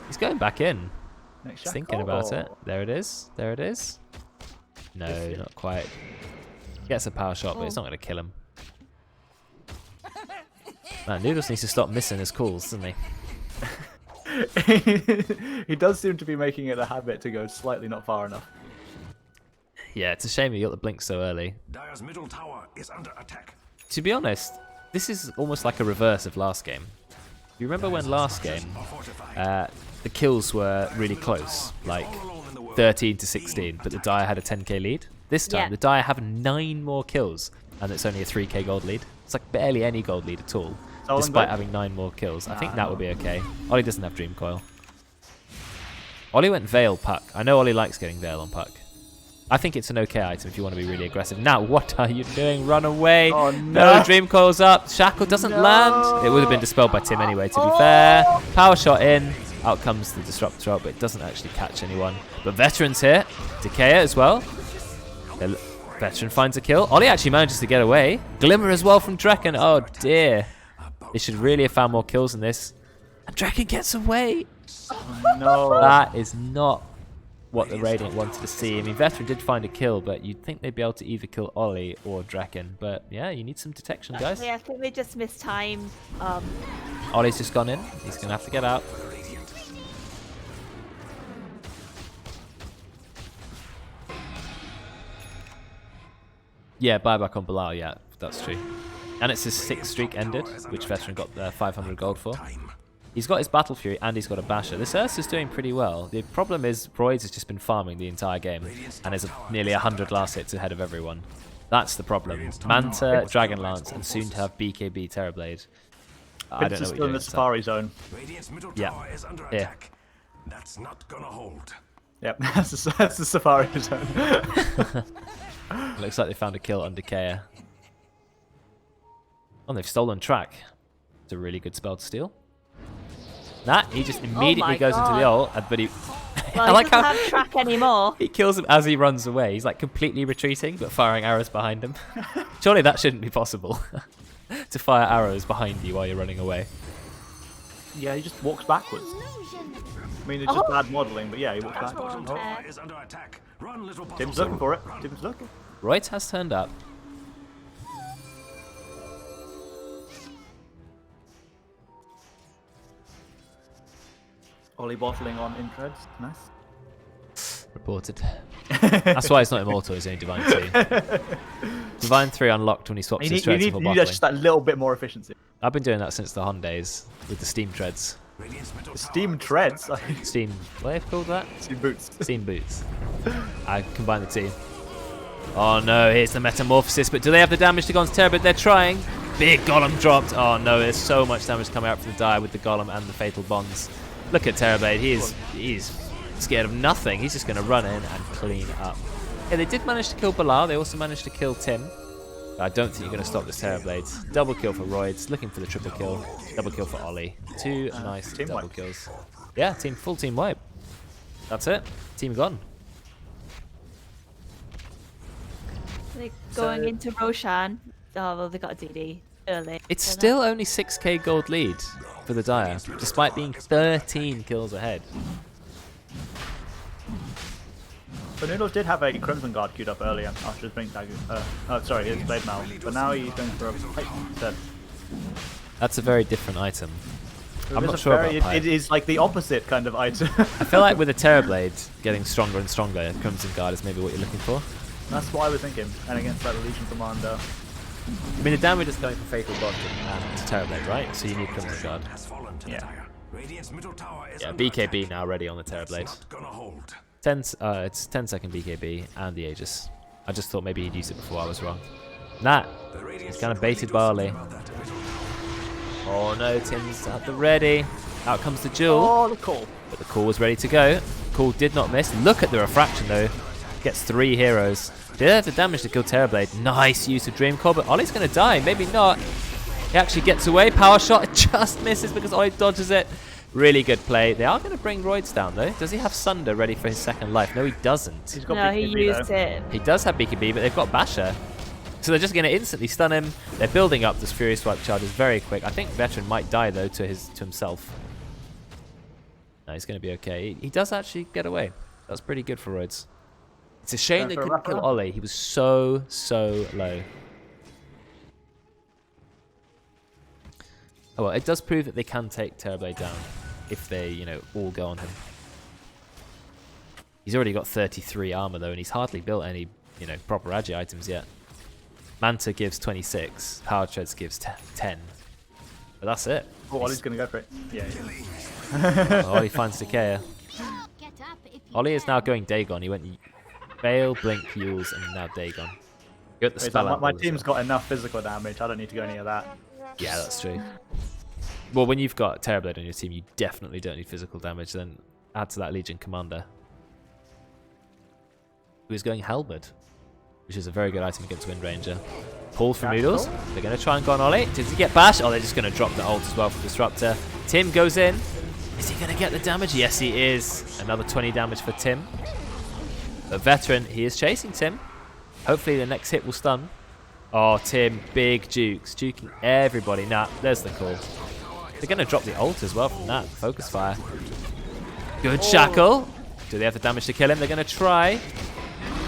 He's going back in. He's thinking about it. There it is. There it is. No, not quite. He gets a power shot, but it's not going to kill him. Man, Noodles needs to stop missing his calls, doesn't he? He does seem to be making it a habit to go slightly not far enough. Yeah, it's a shame he got the blink so early. Dire's middle tower is under attack. To be honest, this is almost like a reverse of last game. You remember when last game, the kills were really close, like 13 to 16, but the Dire had a 10k lead? This time, the Dire have 9 more kills, and it's only a 3k gold lead. It's like barely any gold lead at all, despite having 9 more kills. I think that would be okay. Oli doesn't have Dream Coil. Oli went Veil Puck. I know Oli likes getting Veil on Puck. I think it's an okay item if you want to be really aggressive. Now, what are you doing? Run away. Oh, no. Dream Coil's up. Shackle doesn't land. It would have been dispelled by Tim anyway, to be fair. Power shot in. Out comes the Disrupt Drop, but it doesn't actually catch anyone. But Veteran's here. Decayer as well. Veteran finds a kill. Oli actually manages to get away. Glimmer as well from Drekkon. Oh, dear. They should really have found more kills in this. And Drekkon gets away. Oh, no. That is not what the Radiant wanted to see. I mean, Veteran did find a kill, but you'd think they'd be able to either kill Oli or Drekkon. But yeah, you need some detection, guys. Yeah, I think they just mistimed. Oli's just gone in. He's going to have to get out. Yeah, buyback on Belial, yeah, that's true. And it's his 6th streak ended, which Veteran got 500 gold for. He's got his Battle Fury and he's got a Basher. This Ursa's doing pretty well. The problem is Roidz has just been farming the entire game and is nearly 100 last hits ahead of everyone. That's the problem. Manta, Dragonlance, and soon to have BKB Terrorblade. I don't know what still in the Safari zone. Yeah. Yeah. That's not gonna hold. Yep, that's the Safari zone. Looks like they found a kill on Decayer. Oh, they've stolen track. It's a really good spell to steal. Nah, he just immediately goes into the ult, but Well, I he like doesn't how have track anymore. he kills him as he runs away. He's like completely retreating, but firing arrows behind him. Surely that shouldn't be possible. To fire arrows behind you while you're running away. Yeah, he just walks backwards. Illusion. I mean, it's just bad modelling, but yeah, he walks Dire's backwards. bottom Oh, tower is under attack. Run, little Tim's puzzle. looking for it. Tim's looking. Roidz has turned up. Oli bottling on intreads. Nice. Reported. That's why it's not immortal, it's only Divine 2. Divine 3 unlocked when he swaps You his need, treads you for need bottling. just that little bit more efficiency. I've been doing that since the Hon days with the steam treads. Radiant's middle Steam tower treads. Steam, what do they called that? Steam boots. Steam boots. I combined the two. Oh no, here's the metamorphosis, but do they have the damage to go onto Terror? They're trying. Big golem dropped. Oh no, there's so much damage coming out from the Dire with the golem and the fatal bonds. Look at Terrorblade, he's scared of nothing. He's just going to run in and clean up. Yeah, they did manage to kill Belial. They also managed to kill Tim. But I don't think you're going to stop this Terrorblade. Double kill for Roidz, looking for the triple kill. Double kill for Oli. Two nice team double wipe. kills. Yeah, full team wipe. That's it. Team gone. They're going into Roshan. Oh, well, they got a DD early. It's So still only 6k gold lead for the Dire, despite being 13 kills ahead. SupahNoodlz did have a Crimson Guard queued up earlier after his Blink Dagger. Sorry, his Blade Mail. But now he's going for a pipe instead. That's a very different item. I'm It not is a sure very- about pipe. It is like the opposite kind of item. I feel like with the Terrorblade getting stronger and stronger, Crimson Guard is maybe what you're looking for. That's what I was thinking. And against that Legion Commander. I mean, the damage is coming from Fatal Bond and Terrorblade, right? So you need Crimson Guard. has fallen to Yeah. the Dire. Radiant's middle tower is Yeah, under BKB attack. now ready on the Terrorblade. Not gonna hold. It's 10-second BKB and the Aegis. I just thought maybe he'd use it before I was wrong. Nah, The Radiant he's kind of should really baited do by something Oli. about that division. Oh no, Tim's at the ready. Out comes the Jewel. Oh, the call. But the call was ready to go. Call did not miss. Look at the refraction though. Gets 3 heroes. Did have the damage to kill Terrorblade. Nice use of Dream Core, but Ollie's going to die. Maybe not. He actually gets away. Power shot. It just misses because Ollie dodges it. Really good play. They are going to bring Roidz down though. Does he have Sunder ready for his second life? No, he doesn't. He's got No, he BKB used though. it. He does have BKB, but they've got Basher. So they're just going to instantly stun him. They're building up this Furious Swipe charges very quick. I think Veteran might die though to himself. No, he's going to be okay. He does actually get away. That's pretty good for Roidz. It's a shame they Going for a couldn't kill wrapper? Oli. He was so low. Oh well, it does prove that they can take Terrorblade down if they, all go on him. He's already got 33 armor though, and he's hardly built any, proper agi items yet. Manta gives 26, Power Treads gives 10. But that's it. Oh, Ollie's going to go for it. Yeah. Oli finds Decayer. Get up if you Oli is can. now going Dagon. He went Bale, Blink, Yules, and now Dagon. You're at the Wait, spell my anvil as team's well. got enough physical damage. I don't need to go any of that. Yeah, that's true. Well, when you've got Terrorblade on your team, you definitely don't need physical damage. Then add to that Legion Commander, who's going Halberd, which is a very good item against Wind Ranger. Pull from Noodles. They're going to try and go on Oli. Does he get bashed? Oh, they're just going to drop the ult as well for Disruptor. Tim goes in. Is he going to get the damage? Yes, he is. Another 20 damage for Tim. The Veteran, he is chasing Tim. Hopefully the next hit will stun. Oh, Tim, big jukes. Juking everybody. Nah, there's the call. They're going to drop the ult as well from that. Focus fire. Good shackle. Do they have the damage to kill him? They're going to try.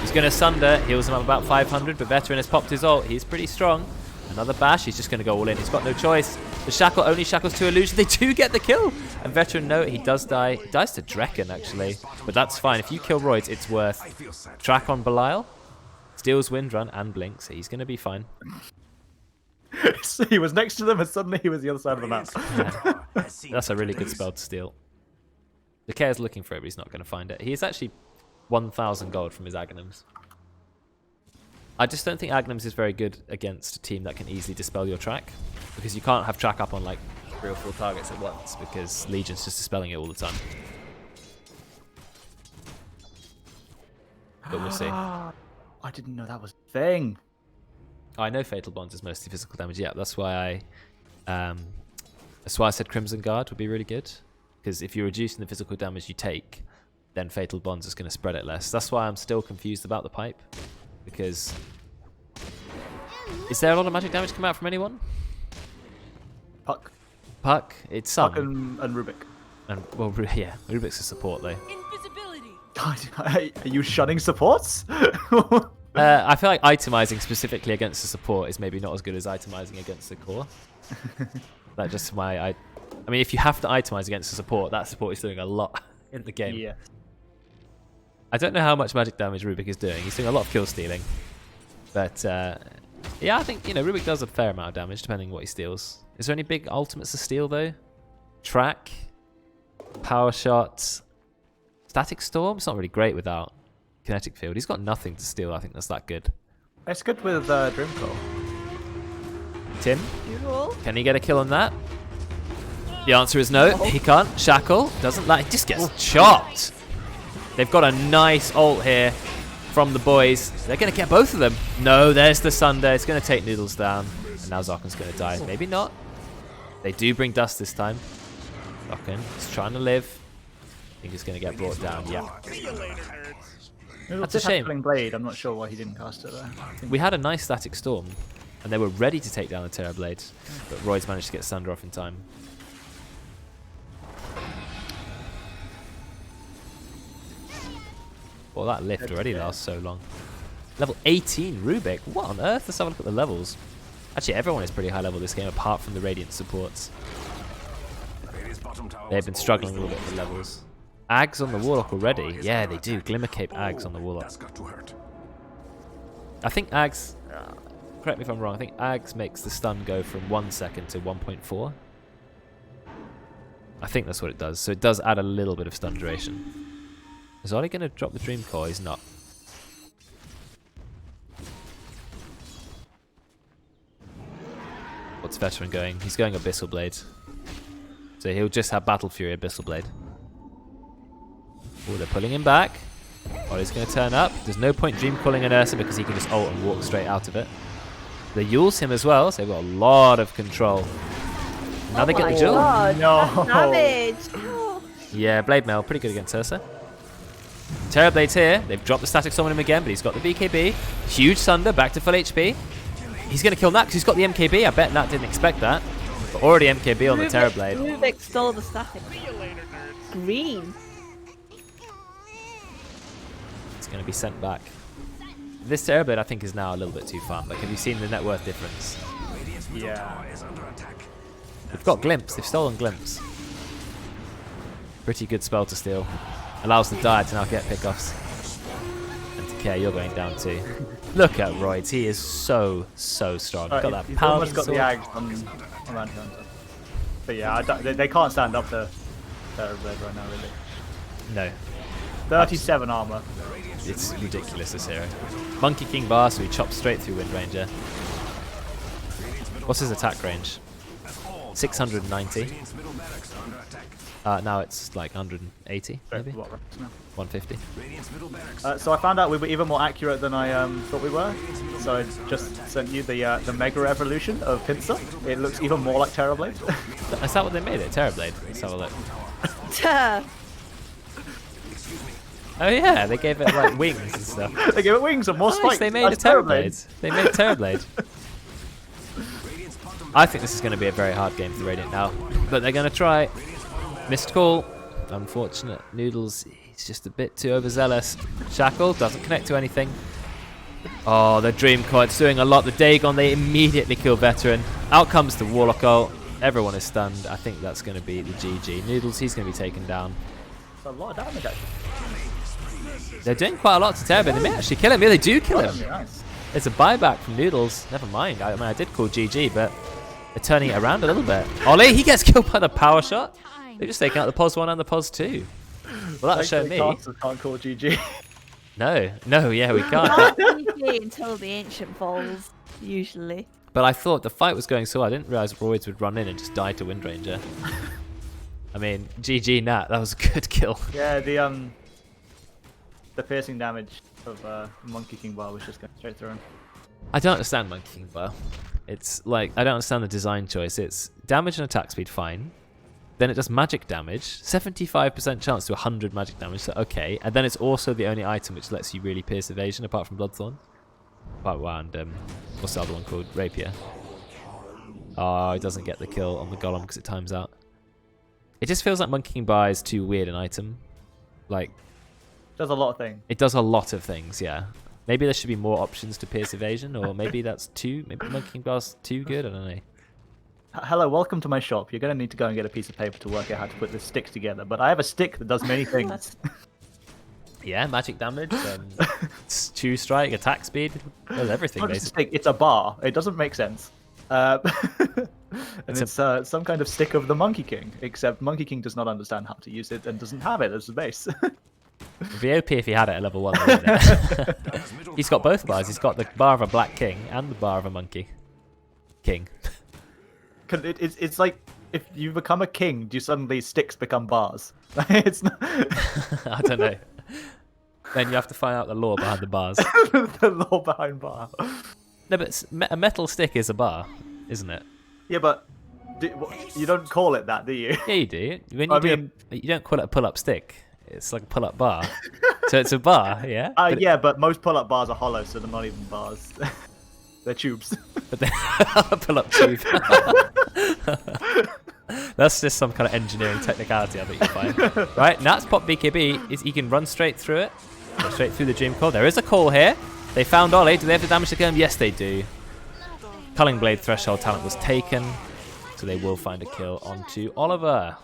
He's going to Sunder. Heals him up about 500, but Veteran has popped his ult. He's pretty strong. Another bash. He's just going to go all in. He's got no choice. The shackle only shackles to illusion. They do get the kill. And Veteran, no, he does die. He dies to Drekkon, actually. But that's fine. If you kill Roidz, it's worth. Track on Belial. Steals Wind Run and Blinks. He's going to be fine. So he was next to them and suddenly he was the other side of the map. That's a really good spell to steal. Decayer's looking for it, but he's not going to find it. He is actually 1,000 gold from his Aghanims. I just don't think Aghanims is very good against a team that can easily dispel your track, because you can't have track up on like 3 or 4 targets at once, because Legion's just dispelling it all the time. But we'll see. I didn't know that was a thing. I know Fatal Bonds is mostly physical damage. Yeah, that's why I said Crimson Guard would be really good, because if you're reducing the physical damage you take, then Fatal Bond's just going to spread it less. That's why I'm still confused about the pipe. Because... Is there a lot of magic damage come out from anyone? Puck. Puck? It's some. Puck and Rubik. And, well, yeah, Rubik's a support, though. Are you shunning supports? I feel like itemizing specifically against the support is maybe not as good as itemizing against the core. That's just my... I mean, if you have to itemize against the support, that support is doing a lot in the game. Yeah. I don't know how much magic damage Rubik is doing. He's doing a lot of kill stealing. But, yeah, I think, you know, Rubik does a fair amount of damage depending on what he steals. Is there any big ultimates to steal, though? Track? Power Shot? Static Storm? It's not really great without Kinetic Field. He's got nothing to steal. I think that's that good. It's good with Dreamcall. Tim? Beautiful. Can he get a kill on that? The answer is no. He can't. Shackle doesn't like. He just gets chopped. They've got a nice ult here from the boys. They're going to get both of them. No, there's the Sunder. It's going to take Noodles down. And now xokn's going to die. Maybe not. They do bring Dust this time. xokn is trying to live. I think he's going to get brought down. Yeah. That's a shame. Blade. I'm not sure why he didn't cast it there. We had a nice Static Storm. And they were ready to take down the Terror Blade. But Roidz managed to get Sunder off in time. Well, that lift already lasts so long. Level 18, Rubik. What on earth? Let's have a look at the levels. Actually, everyone is pretty high level this game, apart from the Radiant supports. They've been struggling a little bit with levels. Ags on the Warlock already. Yeah, they do. Glimmercape Ags on the Warlock. I think Ags... correct me if I'm wrong. I think Ags makes the stun go from 1 second to 1.4. I think that's what it does. So it does add a little bit of stun duration. Is Oli going to drop the Dream Core? He's not. What's Veteran going? He's going Abyssal Blade. So he'll just have Battle Fury Abyssal Blade. Oh, they're pulling him back. Oli's going to turn up. There's no point Dream Calling an Ursa because he can just ult and walk straight out of it. They Yule's him as well, so they've got a lot of control. Now they get the Jewel. No. Damage. Yeah, Blade Mail, pretty good against Ursa. Terror Blade's here. They've dropped the Static Storm on him again, but he's got the BKB. Huge Sunder, back to full HP. He's going to kill Nat because he's got the MKB. I bet Nat didn't expect that. But already MKB on the Terror Blade. Rubik stole the static. Green. It's going to be sent back. This Terror Blade, I think, is now a little bit too fun. Like, have you seen the net worth difference? Yeah. They've got Glimpse. They've stolen Glimpse. Pretty good spell to steal. Allows the Dire to now get pickoffs. And Decayer, you're going down too. Look at Roidz. He is so strong. Got that he's power. almost got the Ags on Anti-Hunter. But yeah, they can't stand up to Terror Blade right now, really. No. 37 armor. It's ridiculous, this hero. Monkey King Bar, so he chops straight through Wind Ranger. What's his attack range? 690. Now it's like 180, maybe? 150. So I found out we were even more accurate than I thought we were. So I just sent you the Mega Evolution of Pinsir. It looks even more like Terrorblade. Is that what they made it? Terrorblade? Let's have a look. Oh yeah, they gave it like wings and stuff. They gave it wings and more spikes. They made a Terrorblade. They made a Terrorblade. I think this is going to be a very hard game for Radiant now. But they're going to try. Missed call. Unfortunate. Noodles, he's just a bit too overzealous. Shackle doesn't connect to anything. Oh, the Dream Core, it's doing a lot. The Dagon, they immediately kill Veteran. Out comes the Warlock ult. Everyone is stunned. I think that's going to be the GG. Noodles, he's going to be taken down. That's a lot of damage, actually. They're doing quite a lot to Terror, but they may actually kill him. Yeah, they do kill him. Nice. It's a buyback from Noodles. Never mind. I mean, I did call GG, but they're turning it around a little bit. Oli, he gets killed by the power shot. They've just taken out the POS 1 and the POS 2. Well, that'll show me. Can't call GG. No, yeah, we can't. GG until the Ancient falls, usually. But I thought the fight was going so well. I didn't realise Roidz would run in and just die to Wind Ranger. I mean, GG Nat. That was a good kill. Yeah, the piercing damage of Monkey King Bar was just going straight through him. I don't understand Monkey King Bar. It's like, I don't understand the design choice. It's damage and attack speed, fine. then it does magic damage. 75% chance to 100 magic damage, so okay. And then it's also the only item which lets you really pierce evasion, apart from Bloodthorn. Wow, and what's the other one called? Rapier. Oh, it doesn't get the kill on the Golem because it times out. It just feels like Monkey King Bar is too weird an item. Like, Does a lot of things. it does a lot of things, yeah. Maybe there should be more options to pierce evasion, or maybe that's too... Maybe Monkey King Bar's too good, I don't know. Hello, welcome to my shop. You're going to need to go and get a piece of paper to work out how to put this stick together. But I have a stick that does many things. Yeah, magic damage, chew strike, attack speed, does everything Not just a basically. stick, it's a bar. It doesn't make sense. And it's some kind of stick of the Monkey King, except Monkey King does not understand how to use it and doesn't have it as a base. It'd be OP if he had it at level 1. Wouldn't it? He's got both bars. He's got the bar of a Black King and the bar of a Monkey King. It's like if you become a king, do suddenly sticks become bars? It's not... I don't know. Then you have to find out the lore behind the bars. the law behind bar. No, but a metal stick is a bar, isn't it? Yeah, but you don't call it that, do you? Yeah, you do. When you you don't call it a pull-up stick. It's like a pull-up bar. So it's a bar, yeah? Yeah, but most pull-up bars are hollow, so they're not even bars. They're tubes. But they're a pull-up tube. That's just some kind of engineering technicality I think you find. Right, Nat's pop BKB. He can run straight through it. Go straight through the Dream Core. There is a call here. They found Oli. Do they have the damage to kill him? Yes, they do. Culling Blade Threshold talent was taken. So they will find a kill onto Oliver.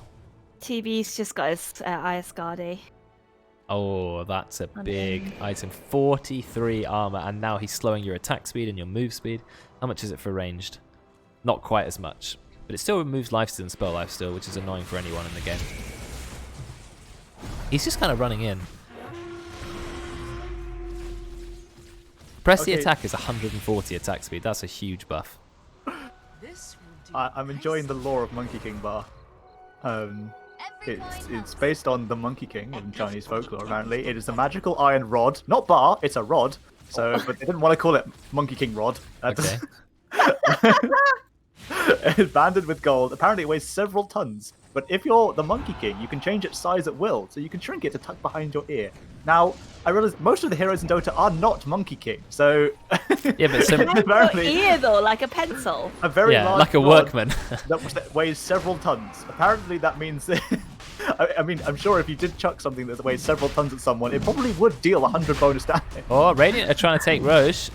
TB's just got his Iascardi. Oh, that's a big item. 43 armor, and now he's slowing your attack speed and your move speed. How much is it for ranged? Not quite as much. But it still removes lifesteal and spell life still, which is annoying for anyone in the game. He's just kind of running in. Press the attack is 140 attack speed. That's a huge buff. I'm enjoying the lore of Monkey King Bar. It's based on the Monkey King in Chinese folklore, apparently. It is a magical iron rod. Not bar, it's a rod. So, but they didn't want to call it Monkey King Rod. Okay. It's banded with gold. Apparently it weighs several tons. But if you're the Monkey King, you can change its size at will. So you can shrink it to tuck behind your ear. Now, I realize most of the heroes in Dota are not Monkey King. So... Yeah, but so... Your ear, though, like a pencil. A very large like a rod workman. that weighs several tons. Apparently that means... I mean, I'm sure if you did chuck something that weighs several tons at someone, it probably would deal 100 bonus damage. Oh, Radiant are trying to take Roche.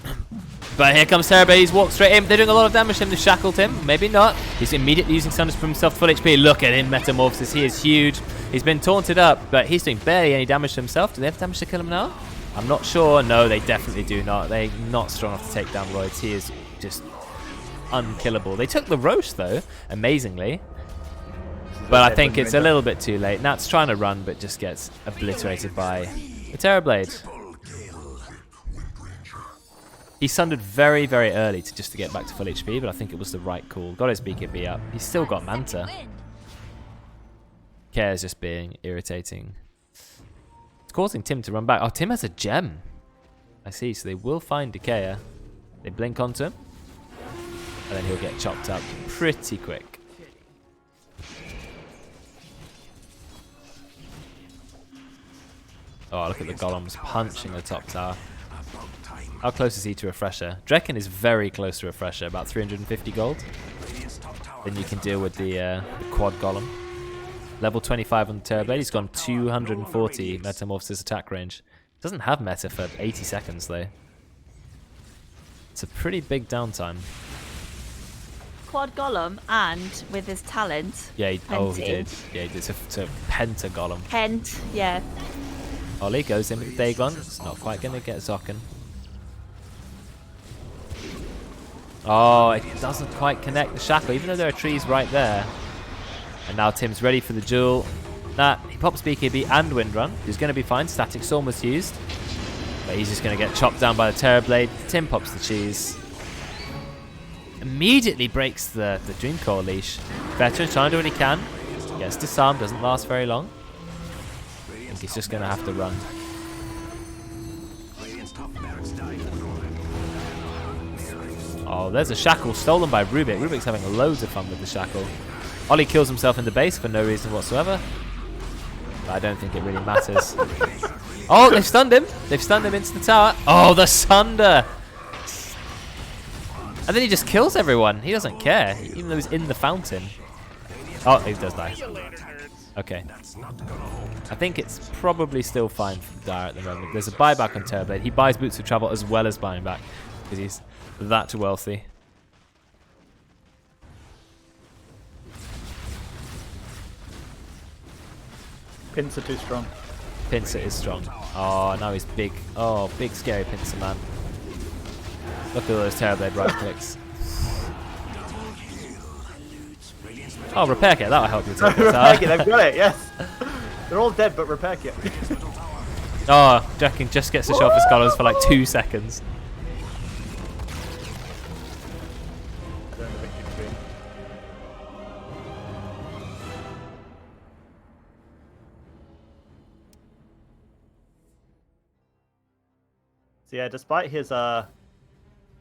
But here comes Terrorblade. He's walked straight in. They're doing a lot of damage to him. They've shackled him. Maybe not. He's immediately using Sunders for himself. Full HP. Look at him, Metamorphosis. He is huge. He's been taunted up, but he's doing barely any damage to himself. Do they have damage to kill him now? I'm not sure. No, they definitely do not. They're not strong enough to take down Roidz. He is just unkillable. They took the Roche, though, amazingly. But I think it's a little bit too late. Nat's trying to run, but just gets obliterated by the Terrorblade. He sundered very, very early just to get back to full HP, but I think it was the right call. Got his BKB up. He's still got Manta. Care's just being irritating. It's causing Tim to run back. Oh, Tim has a gem. I see. So they will find Decayer. They blink onto him. And then he'll get chopped up pretty quick. Oh, look at the golems punching the top tower. How close is he to Refresher? Drekkon is very close to Refresher, about 350 gold. Then you can deal with the quad golem. Level 25 on the Terrorblade. He's gone 240 Metamorphosis attack range. Doesn't have meta for 80 seconds though. It's a pretty big downtime. Quad golem and with his talent. Yeah, he did. Yeah, he did. It's a penta golem. Pent, yeah. Oli goes in with the Dagon. It's not quite going to get xokn. Oh, it doesn't quite connect the shackle, even though there are trees right there. And now Tim's ready for the duel. He pops BKB and Windrun. He's going to be fine. Static Storm was used. But he's just going to get chopped down by the Terrorblade. Tim pops the cheese. Immediately breaks the Dream Core leash. Veteran trying to do what he can. Gets disarmed, doesn't last very long. I think he's just going to have to run. Oh, there's a shackle stolen by Rubik. Rubik's having loads of fun with the shackle. Oli kills himself in the base for no reason whatsoever. But I don't think it really matters. Oh, they've stunned him. They've stunned him into the tower. Oh, the Sunder. And then he just kills everyone. He doesn't care, even though he's in the fountain. Oh, he does die. Okay. I think it's probably still fine for Dire at the moment. There's a buyback on Terrorblade. He buys Boots of Travel as well as buying back because he's that wealthy. Pincer too strong. Pincer is strong. Oh, now he's big. Oh, big scary Pincer, man. Look at all those Terrorblade right clicks. Oh, repair kit. That'll help you. Repair kit, they've got it, yes. They're all dead, but repair kit. Oh, Drekkon just gets to show off his scholars for like 2 seconds. So yeah, despite his the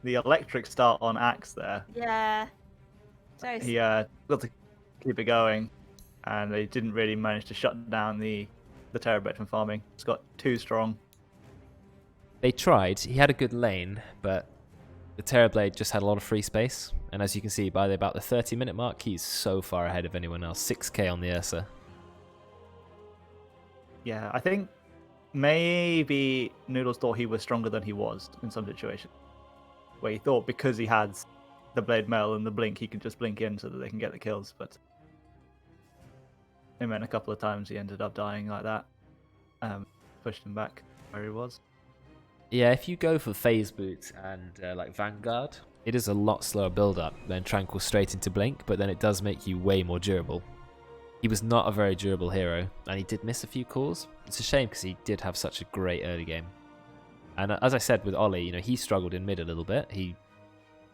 electric start on Axe there, Yeah. he got to keep it going, and they didn't really manage to shut down the Terrorblade from farming. It's got too strong. They tried. He had a good lane, but the Terrorblade just had a lot of free space. And as you can see, by about the 30-minute mark, he's so far ahead of anyone else. 6k on the Ursa. Yeah, I think maybe Noodles thought he was stronger than he was in some situations, where he thought because he had the Blade Mail and the Blink, he could just blink in so that they can get the kills. But it meant a couple of times he ended up dying like that. Pushed him back where he was. Yeah, if you go for Phase Boot and like Vanguard, it is a lot slower build-up than Tranquil straight into Blink, but then it does make you way more durable. He was not a very durable hero, and he did miss a few calls. It's a shame because he did have such a great early game. And as I said with Oli, you know, he struggled in mid a little bit. He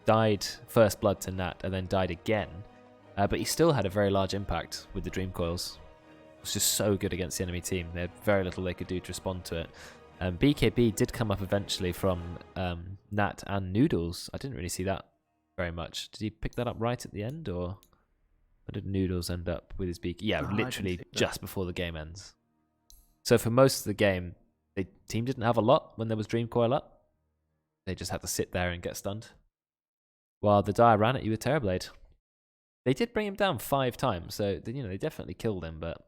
died first blood to Nat and then died again, but he still had a very large impact with the Dream Coils. It was just so good against the enemy team. They had very little they could do to respond to it. BKB did come up eventually from Nat and Noodles. I didn't really see that very much. Did he pick that up right at the end, or did Noodles end up with his BK? Yeah, literally just before the game ends. So for most of the game, the team didn't have a lot when there was Dream Coil up. They just had to sit there and get stunned. While the Dire ran at you with Terrorblade. They did bring him down 5 times, so you know they definitely killed him, but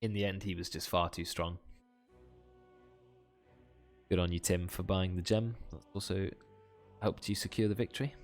in the end he was just far too strong. Good on you, Tim, for buying the gem. That also helped you secure the victory.